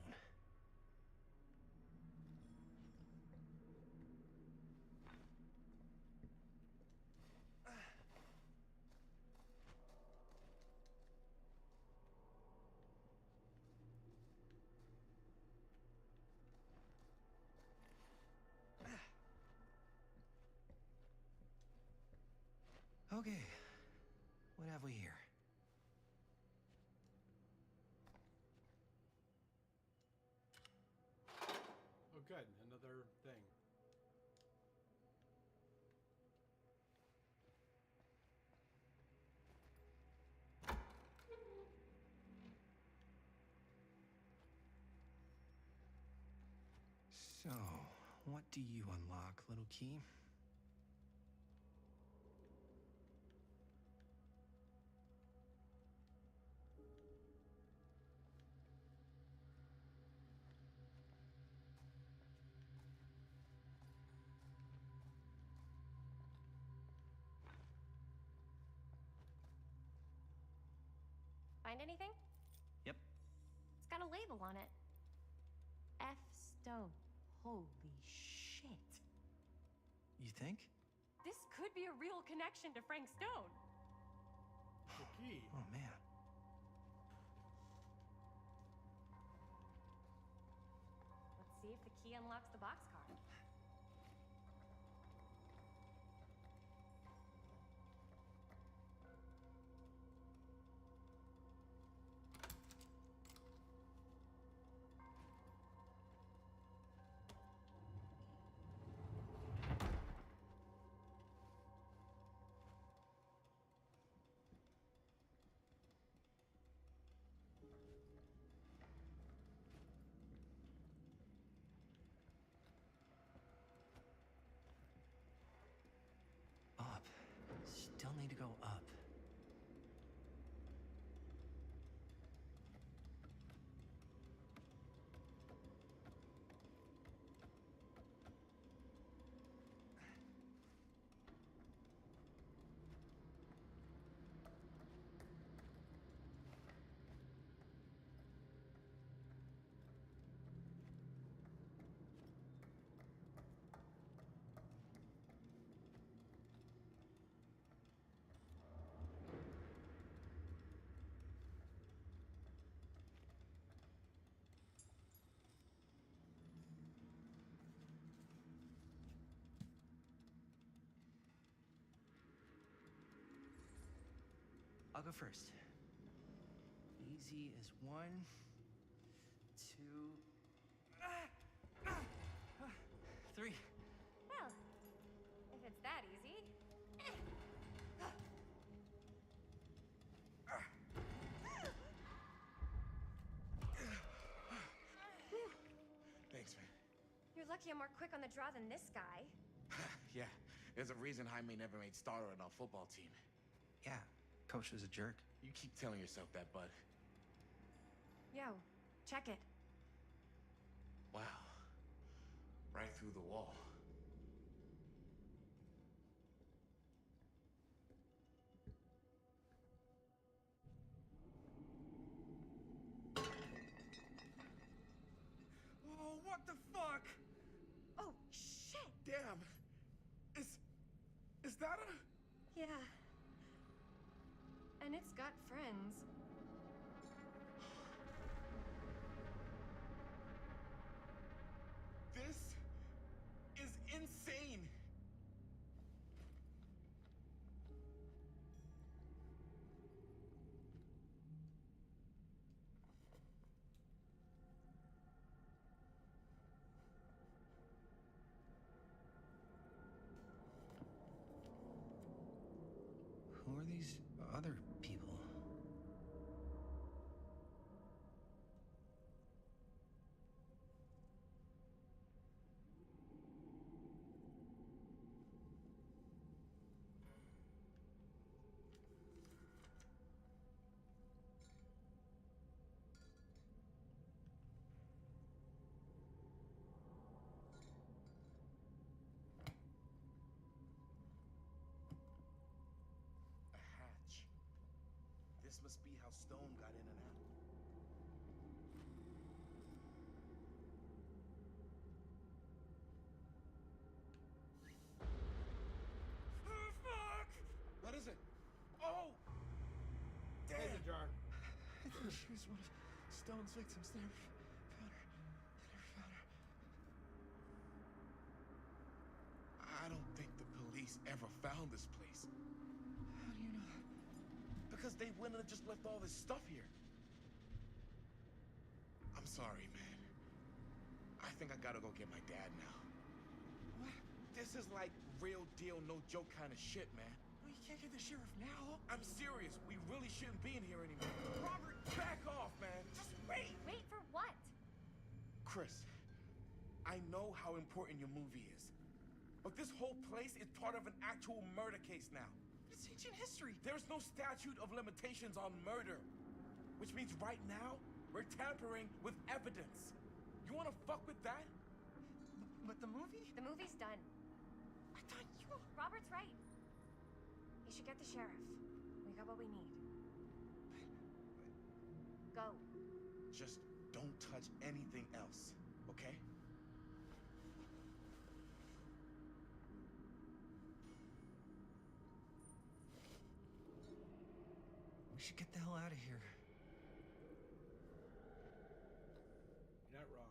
Okay, what have we here? Oh, good. Another thing. So, what do you unlock, little key? Find anything? Yep. It's got a label on it. F. Stone. Holy shit. You think? This could be a real connection to Frank Stone. The key. Oh, man. Let's see if the key unlocks the boxcar. I'll go first. Easy as 1, 2, 3. Well, if it's that easy. Thanks, man. You're lucky I'm more quick on the draw than this guy. Yeah, there's a reason Jaime never made starter on our football team. Yeah, coach was a jerk. You keep telling yourself that, bud. Yo, check it. Wow. Right through the wall. Oh, what the fuck? Oh, shit! Damn! Is that a... Yeah. And it's got friends. This is insane! Who are these other people? A hatch. This must be how Stone got in and out. Oh, fuck! What is it? Oh! Damn! There's a jar. I think she was one of Stone's victims. They never found her. I don't think the police ever found this place. How do you know that? Because they wouldn't have just left all this stuff here. I'm sorry, man. I think I gotta go get my dad now. What? This is like real deal, no joke kind of shit, man. Well, you can't get the sheriff now. I'm serious. We really shouldn't be in here anymore. Robert, back off, man. Just wait. Wait for what? Chris, I know how important your movie is. But this whole place is part of an actual murder case now. It's ancient history. There's no statute of limitations on murder. Which means right now, we're tampering with evidence. You wanna fuck with that? But the movie? The movie's done. I thought you... Robert's right. You should get the sheriff. We got what we need. Go. Just don't touch anything else, okay? We should get the hell out of here. You're not wrong.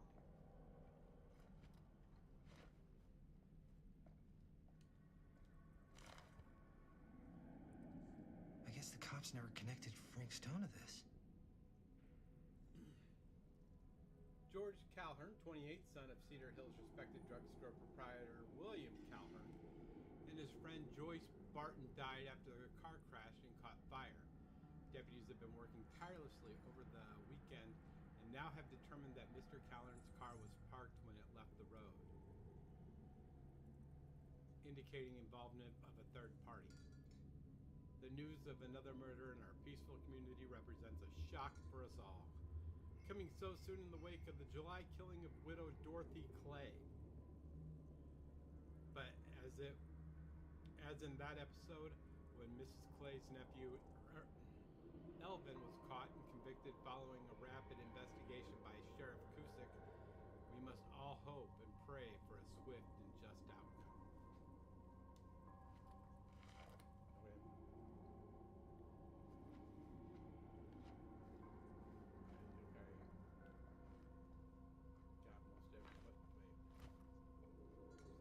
I guess the cops never connected Frank Stone to this. George Calhern, 28, son of Cedar Hill's respected drugstore proprietor William Calhern, and his friend Joyce Barton died after their car crashed and caught fire. Deputies have been working tirelessly over the weekend and now have determined that Mr. Calhern's car was parked when it left the road, indicating involvement of a third party. The news of another murder in our peaceful community represents a shock for us all, coming so soon in the wake of the July killing of widow Dorothy Clay. But as in that episode, when Mrs. Clay's nephew Elvin was caught and convicted following a rapid investigation by Sheriff Cssting, we must all hope and pray for a swift and just outcome. Got most of it. Wait. Something over here.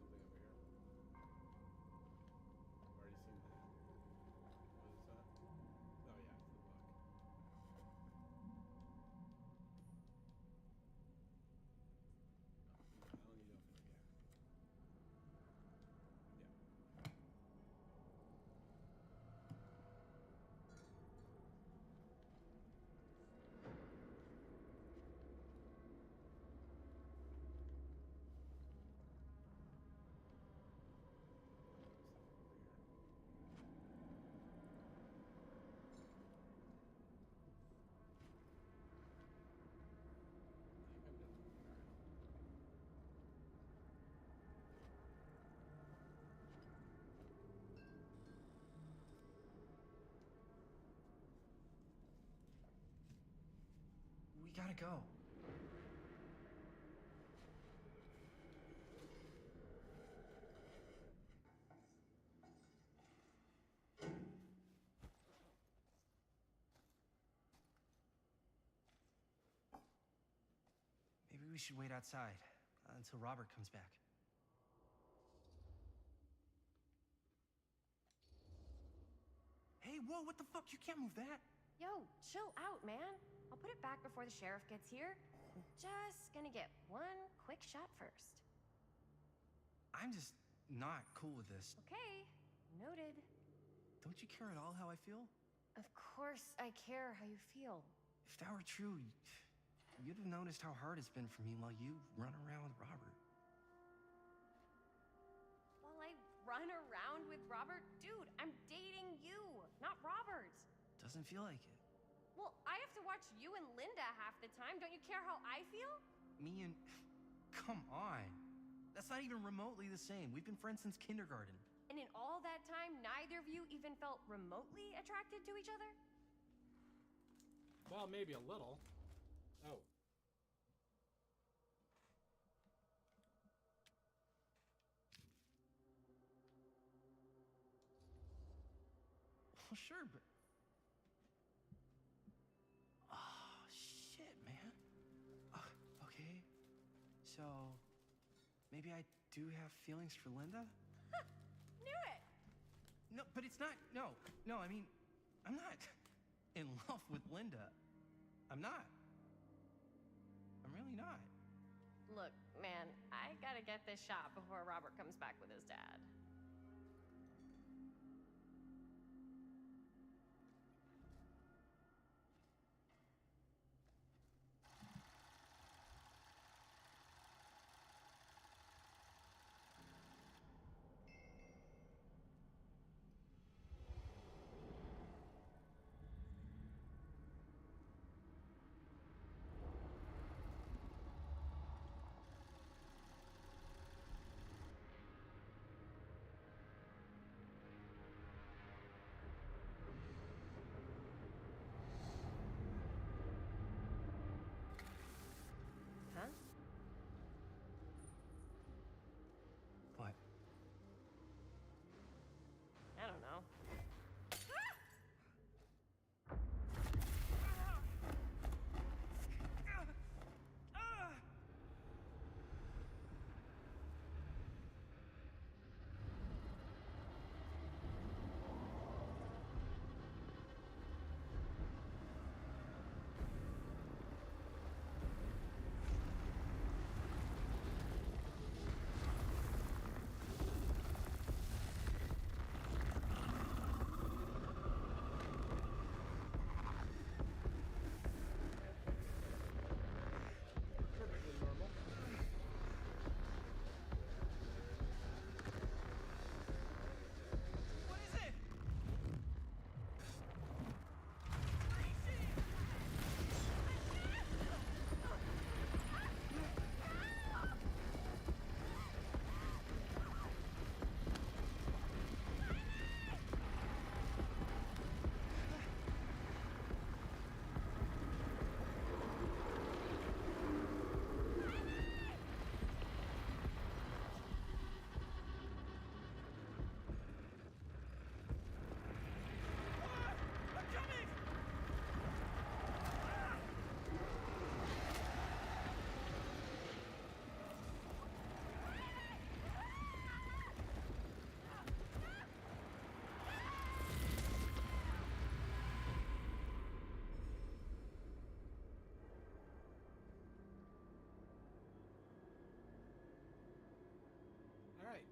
I've already seen that. What is that? Oh, yeah. gotta go. Maybe we should wait outside until Robert comes back. Hey, whoa, what the fuck? You can't move that. Yo, chill out, man. I'll put it back before the sheriff gets here. I'm just gonna get one quick shot first. I'm just not cool with this. Okay, noted. Don't you care at all how I feel? Of course I care how you feel. If that were true, you'd have noticed how hard it's been for me while you run around with Robert. While I run around with Robert? Dude, I'm dating you, not Robert. Doesn't feel like it. Well, I have to watch you and Linda half the time. Don't you care how I feel? Me and... Come on. That's not even remotely the same. We've been friends since kindergarten. And in all that time, neither of you even felt remotely attracted to each other? Well, maybe a little. Oh. Well, sure, but... Oh, shit, man. Okay. So, maybe I do have feelings for Linda? Knew it! No, but it's not... No, I mean, I'm not in love with Linda. I'm not. I'm really not. Look, man, I gotta get this shot before Robert comes back with his dad. Huh? What? I don't know. Perfectly normal. What is it? All right.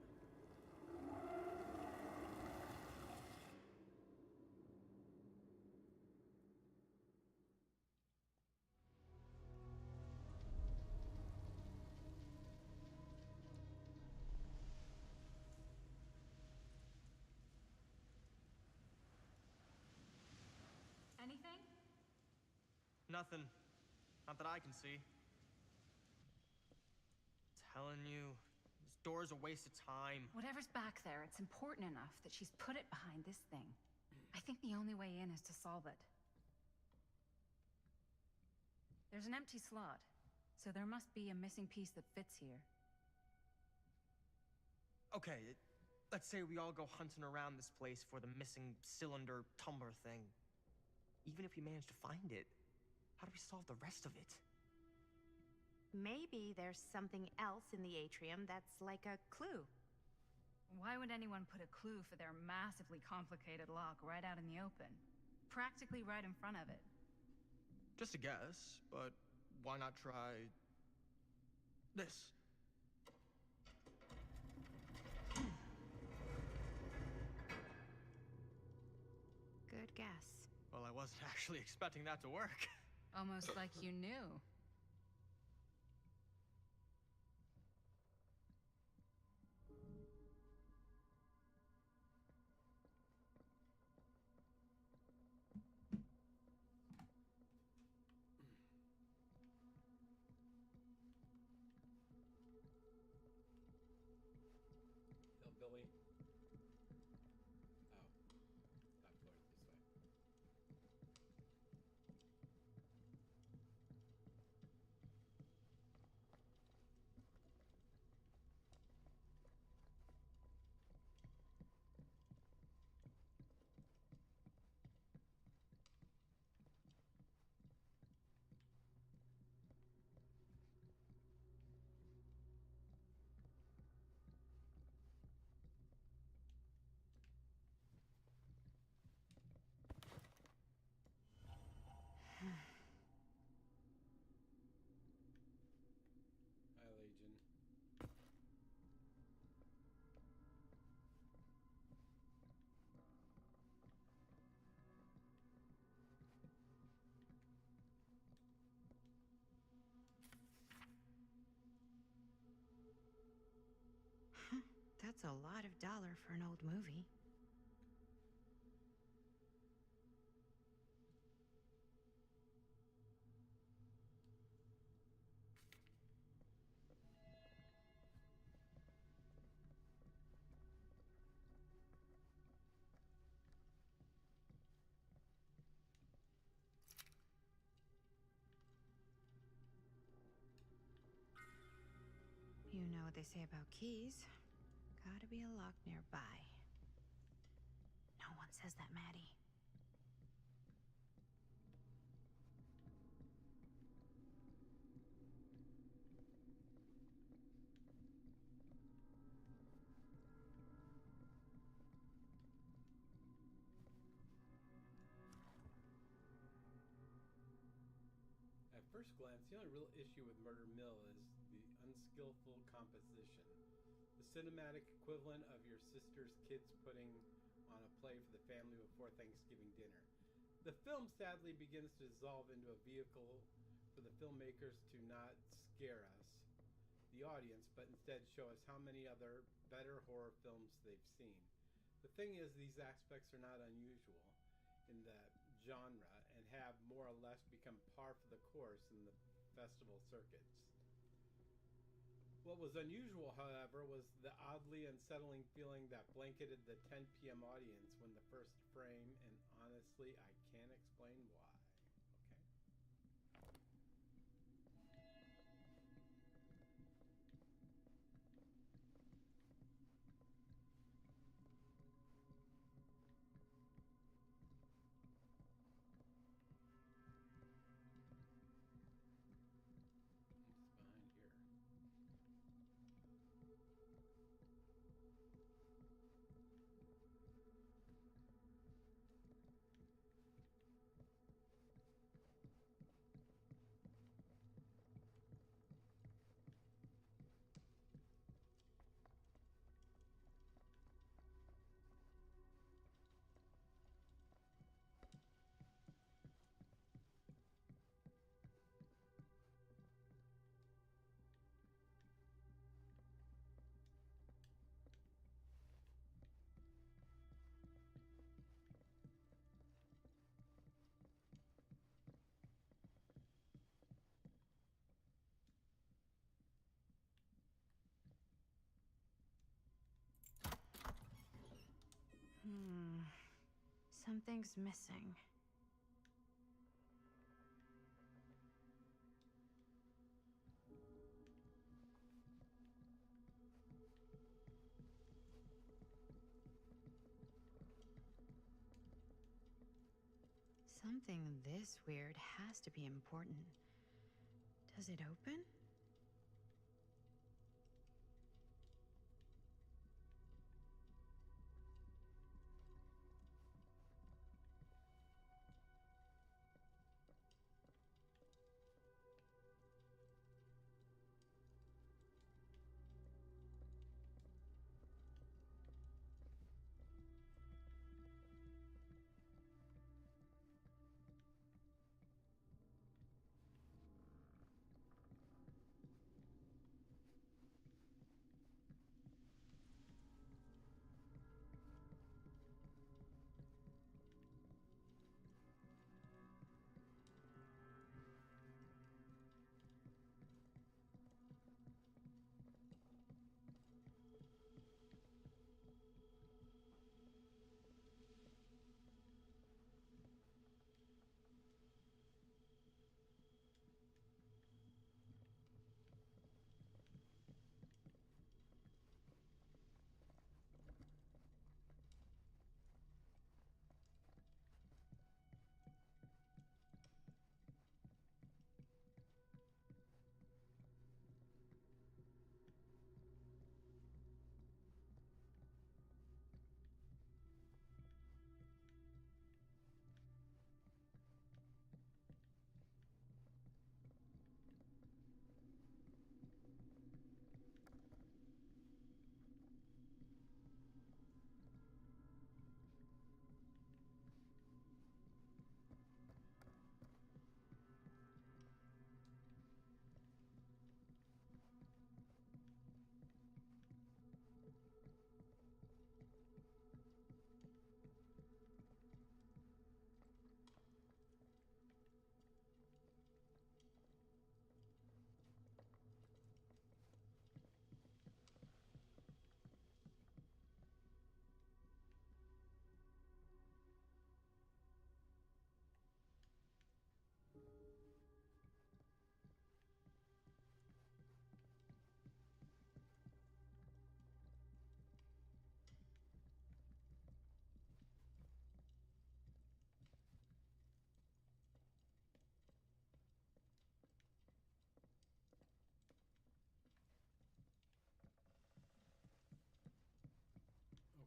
Anything? Nothing. Not that I can see. Telling you, this door's a waste of time. Whatever's back there, it's important enough that she's put it behind this thing. I think the only way in is to solve it. There's an empty slot, so there must be a missing piece that fits here. Okay, let's say we all go hunting around this place for the missing cylinder tumbler thing. Even if we manage to find it, how do we solve the rest of it? Maybe there's something else in the atrium that's like a clue. Why would anyone put a clue for their massively complicated lock right out in the open? Practically right in front of it. Just a guess, but why not try this? Good guess. Well, I wasn't actually expecting that to work. Almost like you knew. Hillbilly. Oh, not going this way. Hi, Legion. That's a lot of dollar for an old movie. You know what they say about keys. Gotta be a lock nearby. No one says that, Maddie. At first glance, the only real issue with Murder Mill is the unskillful composition. The cinematic equivalent of your sister's kids putting on a play for the family before Thanksgiving dinner. The film sadly begins to dissolve into a vehicle for the filmmakers to not scare us, the audience, but instead show us how many other better horror films they've seen. The thing is, these aspects are not unusual in the genre and have more or less become par for the course in the festival circuits. What was unusual, however, was the oddly unsettling feeling that blanketed the 10 p.m. audience when the first frame, and honestly, I can't explain why. Something's missing. Something this weird has to be important. Does it open?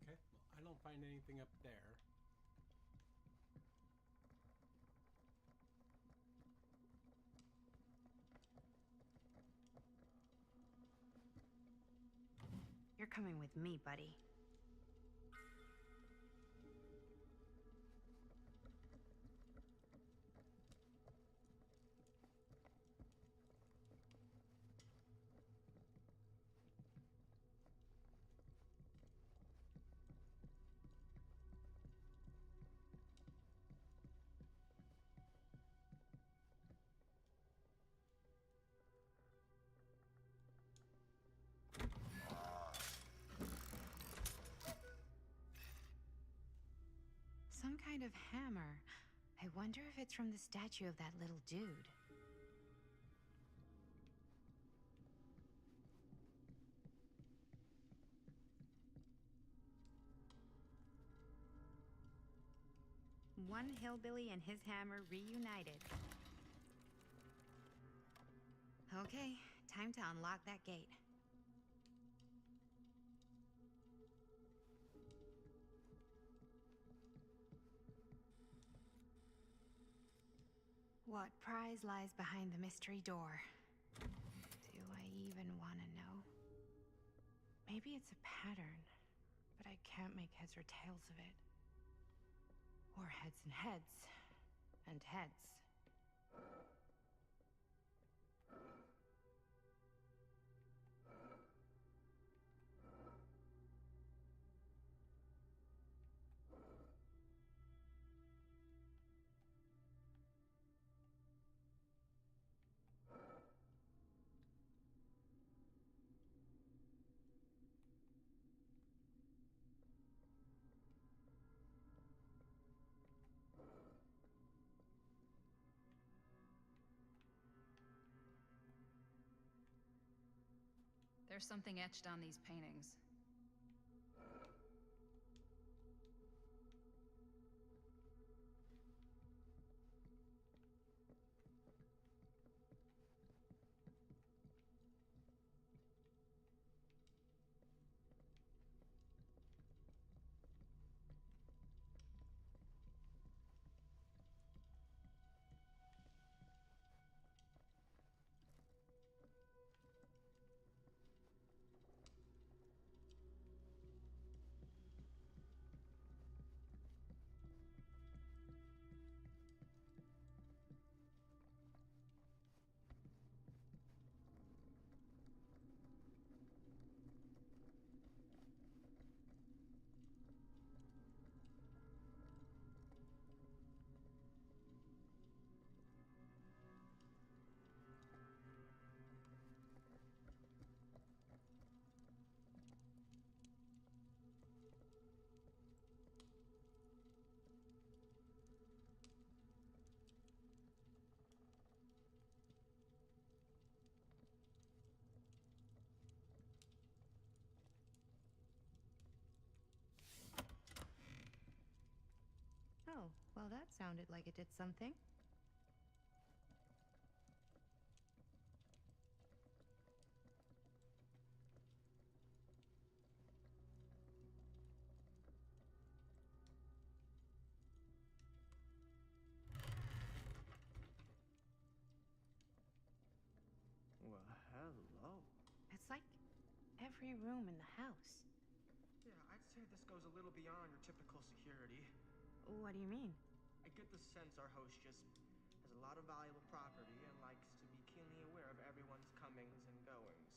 Okay, well, I don't find anything up there. You're coming with me, buddy. Some kind of hammer. I wonder if it's from the statue of that little dude. One hillbilly and his hammer reunited. Okay, time to unlock that gate. What prize lies behind the mystery door? Do I even want to know? Maybe it's a pattern, but I can't make heads or tails of it. Or heads and heads, and heads. There's something etched on these paintings. Oh, well, that sounded like it did something. Well, hello. It's like every room in the house. Yeah, I'd say this goes a little beyond your typical security. What do you mean? I get the sense our host just has a lot of valuable property and likes to be keenly aware of everyone's comings and goings.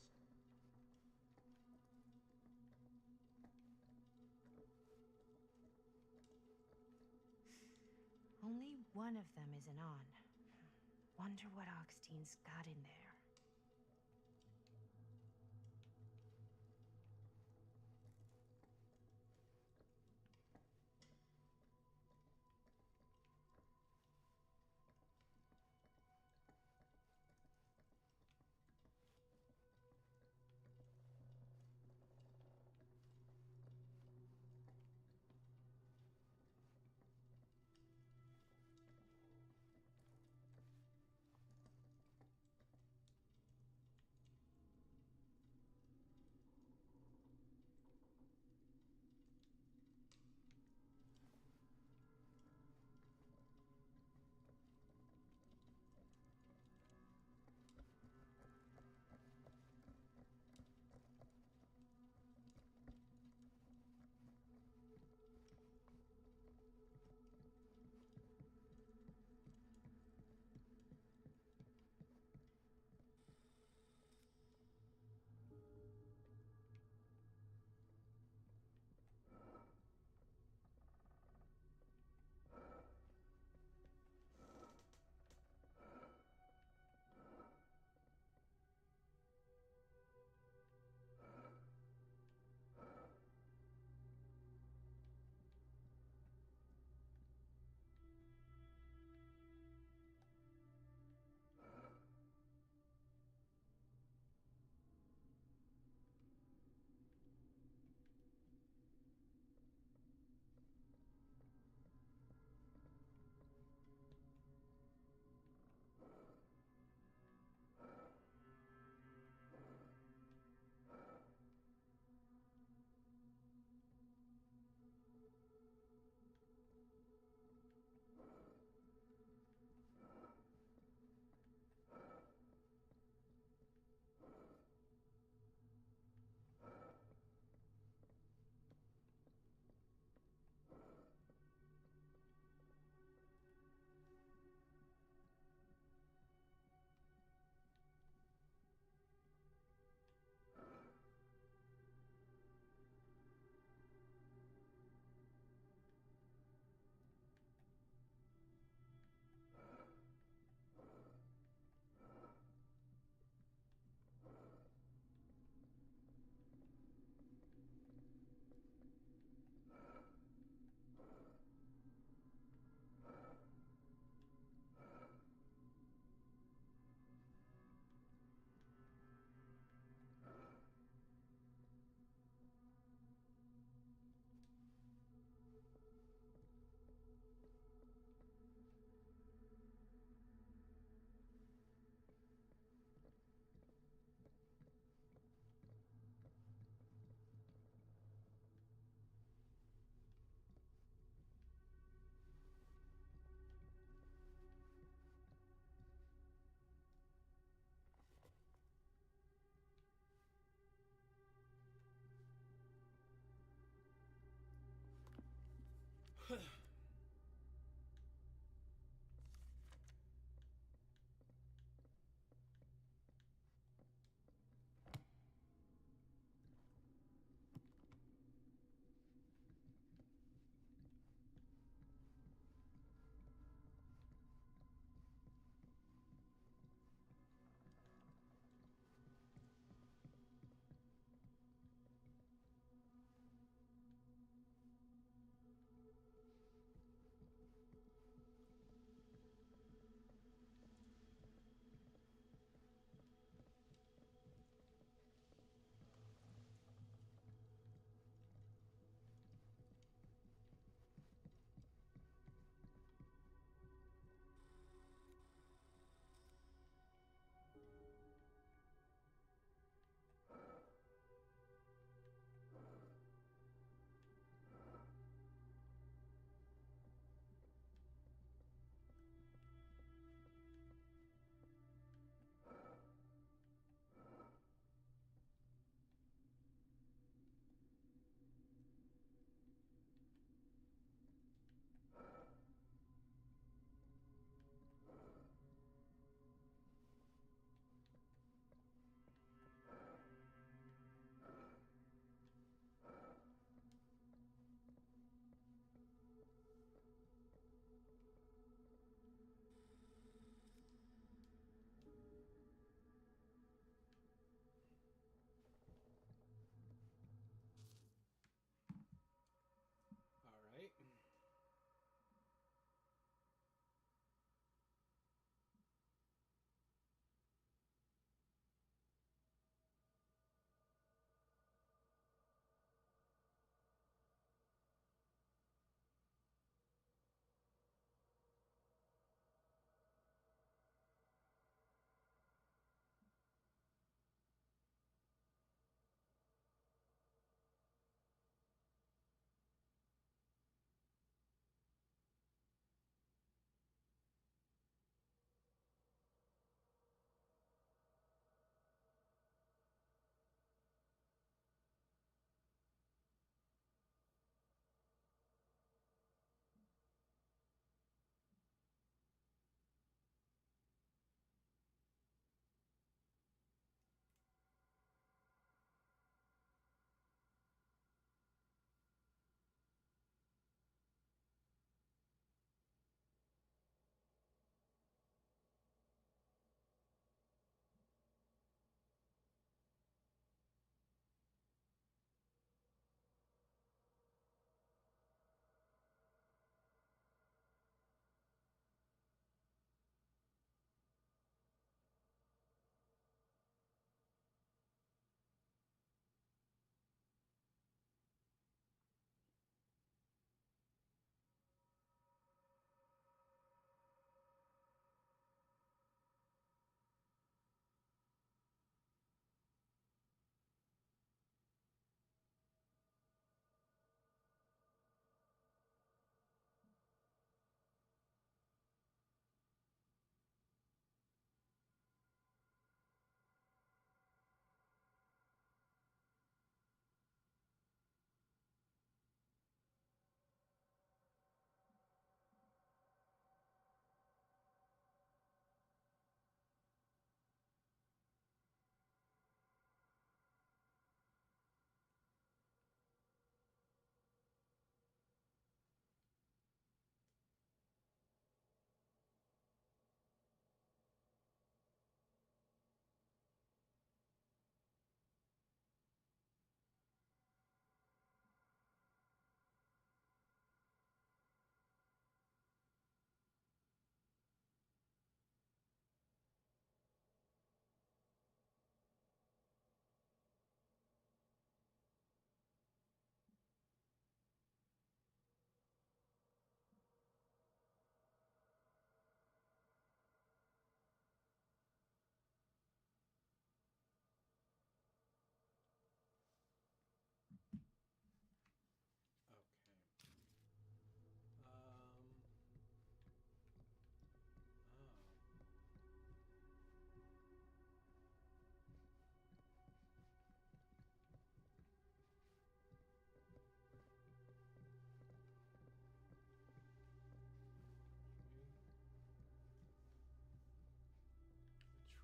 Only one of them isn't on. Wonder what Augustine's got in there.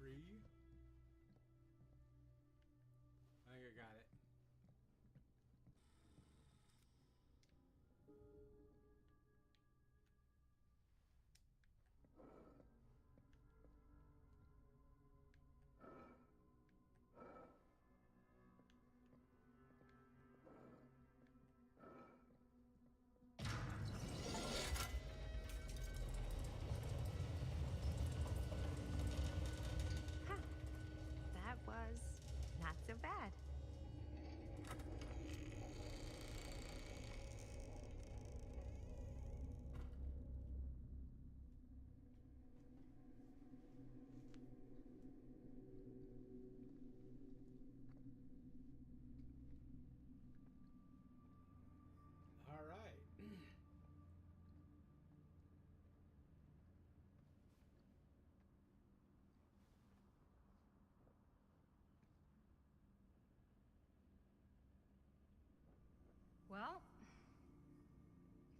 3. I think I got it. That was not so bad. All right. Well,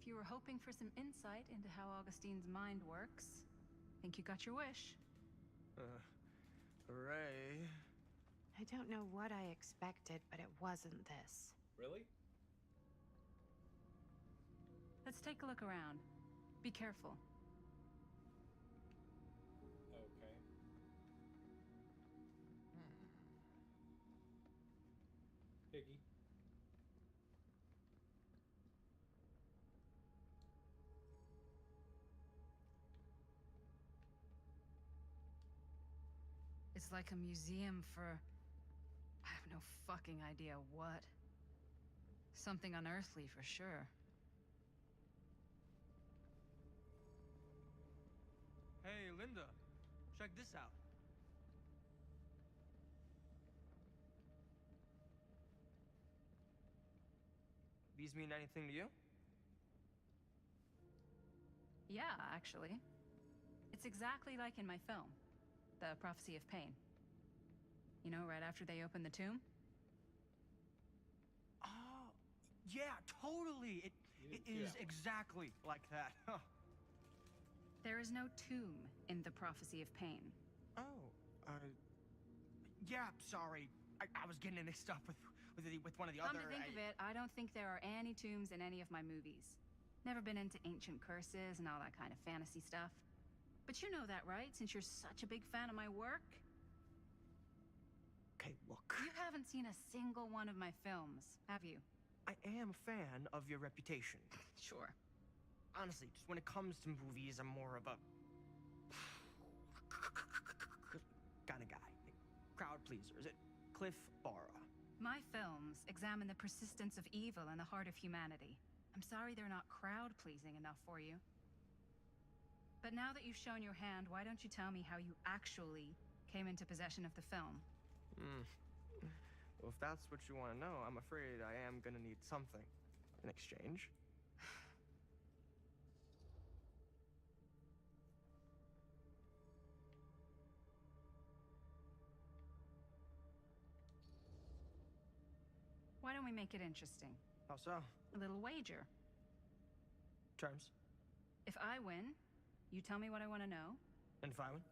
if you were hoping for some insight into how Augustine's mind works, I think you got your wish. Hooray. I don't know what I expected, but it wasn't this. Really? Let's take a look around. Be careful. Okay. Piggy. It's like a museum for... I have no fucking idea what. Something unearthly for sure. Hey, Linda, check this out. These mean anything to you? Yeah, actually. It's exactly like in my film, The Prophecy of Pain. You know, right after they open the tomb? Oh, yeah, totally. It is exactly like that. Huh. There is no tomb in The Prophecy of Pain. Oh, yeah, sorry. I was getting it mixed up with one of the Come other... to think of it, I don't think there are any tombs in any of my movies. Never been into ancient curses and all that kind of fantasy stuff. But you know that, right? Since you're such a big fan of my work? Okay, look. You haven't seen a single one of my films, have you? I am a fan of your reputation. Sure. Honestly, just when it comes to movies, I'm more of a... kind of guy. Crowd pleaser. Is it Cliff Barra? My films examine the persistence of evil in the heart of humanity. I'm sorry they're not crowd-pleasing enough for you. But now that you've shown your hand, why don't you tell me how you actually came into possession of the film? Well, if that's what you want to know, I'm afraid I am gonna need something in exchange. Why don't we make it interesting? How so? A little wager. Terms? If I win, you tell me what I want to know. And if I win?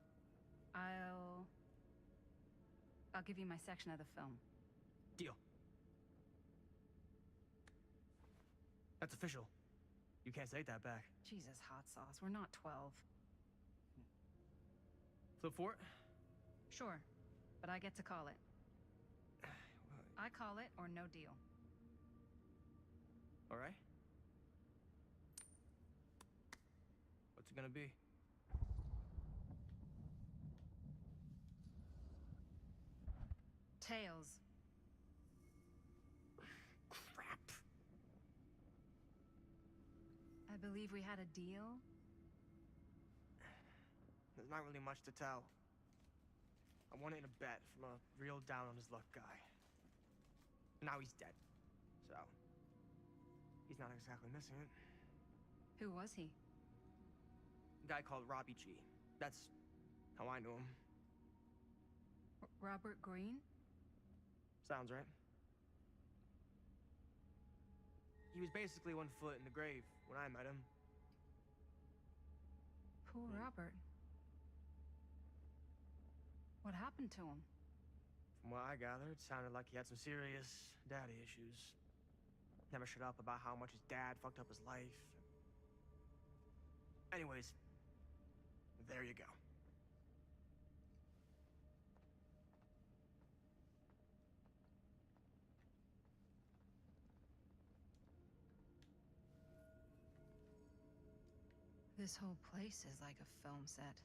I'll give you my section of the film. Deal. That's official. You can't take that back. Jesus, hot sauce. We're not 12. Flip for it? Sure, but I get to call it. I call it or no deal. All right. What's it gonna be? Tails. Crap. I believe we had a deal. There's not really much to tell. I won it in a bet from a real down-on-his-luck guy. Now he's dead, so he's not exactly missing it. Who was he? A guy called Robbie G. That's how I knew him. Robert Green? Sounds right. He was basically 1 foot in the grave when I met him. Poor Robert. What happened to him? From what I gathered, it sounded like he had some serious daddy issues. Never shut up about how much his dad fucked up his life. Anyways, there you go. This whole place is like a film set.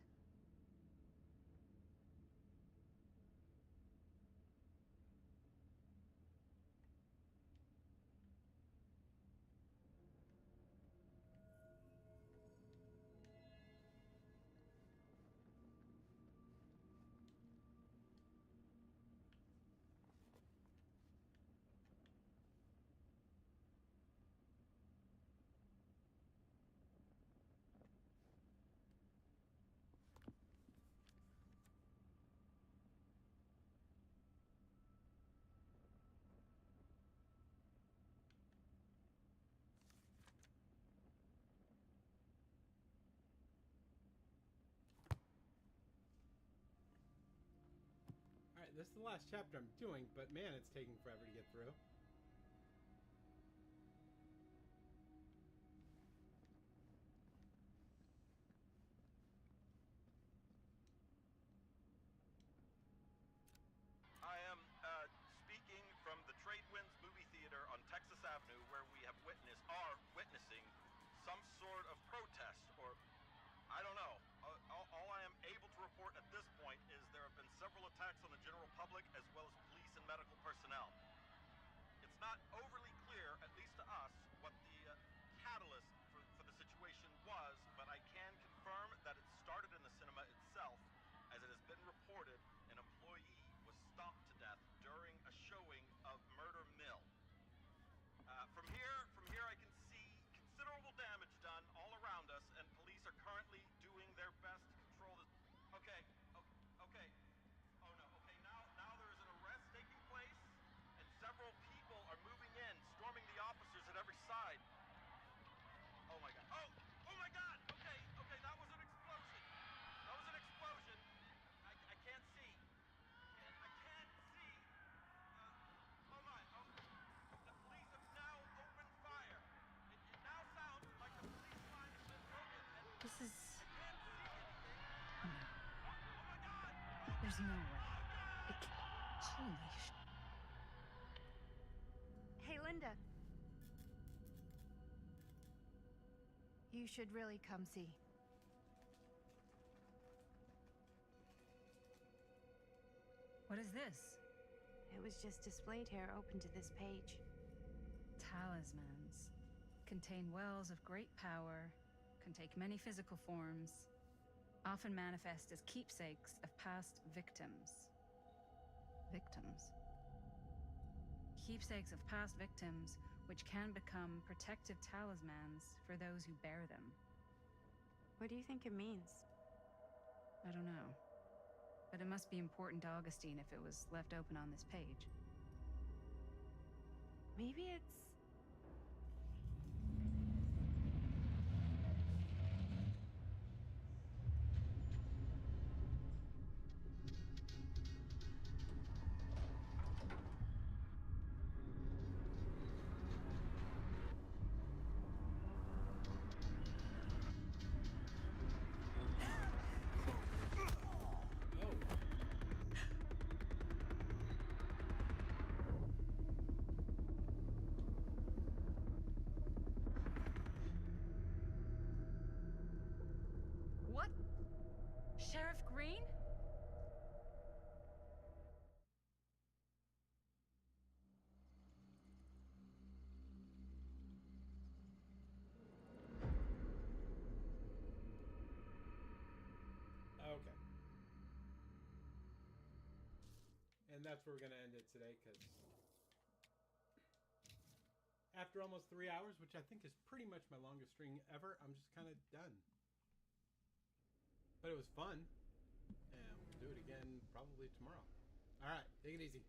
Alright, this is the last chapter I'm doing, but man, it's taking forever to get through. I am speaking from the Tradewinds Movie Theater on Texas Avenue, where we are witnessing some sort of protest, or I don't know. All I am able to report at this point is there have been several attacks on the general public as well as police and medical personnel. It's not overly clear, at least to us, what the catalyst for the situation was, but I can confirm that it started in the cinema itself, as it has been reported an employee was stomped to death during a showing of Murder Mill. From here I can see considerable damage done all around us, and police are currently doing their best to control this. Okay. Oh no. Okay, now there is an arrest taking place, and several people are moving in, storming the officers at every side. Oh my god. Oh my god! Okay, that was an explosion. I can't see. I can't see. Oh my. Oh. The police have now opened fire. It now sounds like the police line has been broken, and This is... I can't see anything. No. Oh my god! There's no way. Holy sh... Hey, Linda. You should really come see. What is this? It was just displayed here, open to this page. Talismans. Contain wells of great power, can take many physical forms, often manifest as keepsakes of past victims. Victims? Keepsakes of past victims, which can become protective talismans for those who bear them. What do you think it means? I don't know. But it must be important to Augustine if it was left open on this page. Maybe it's... What? Sheriff Green? Okay. And that's where we're going to end it today, because after almost 3 hours, which I think is pretty much my longest stream ever, I'm just kind of done. But it was fun, and we'll do it again probably tomorrow. All right, take it easy.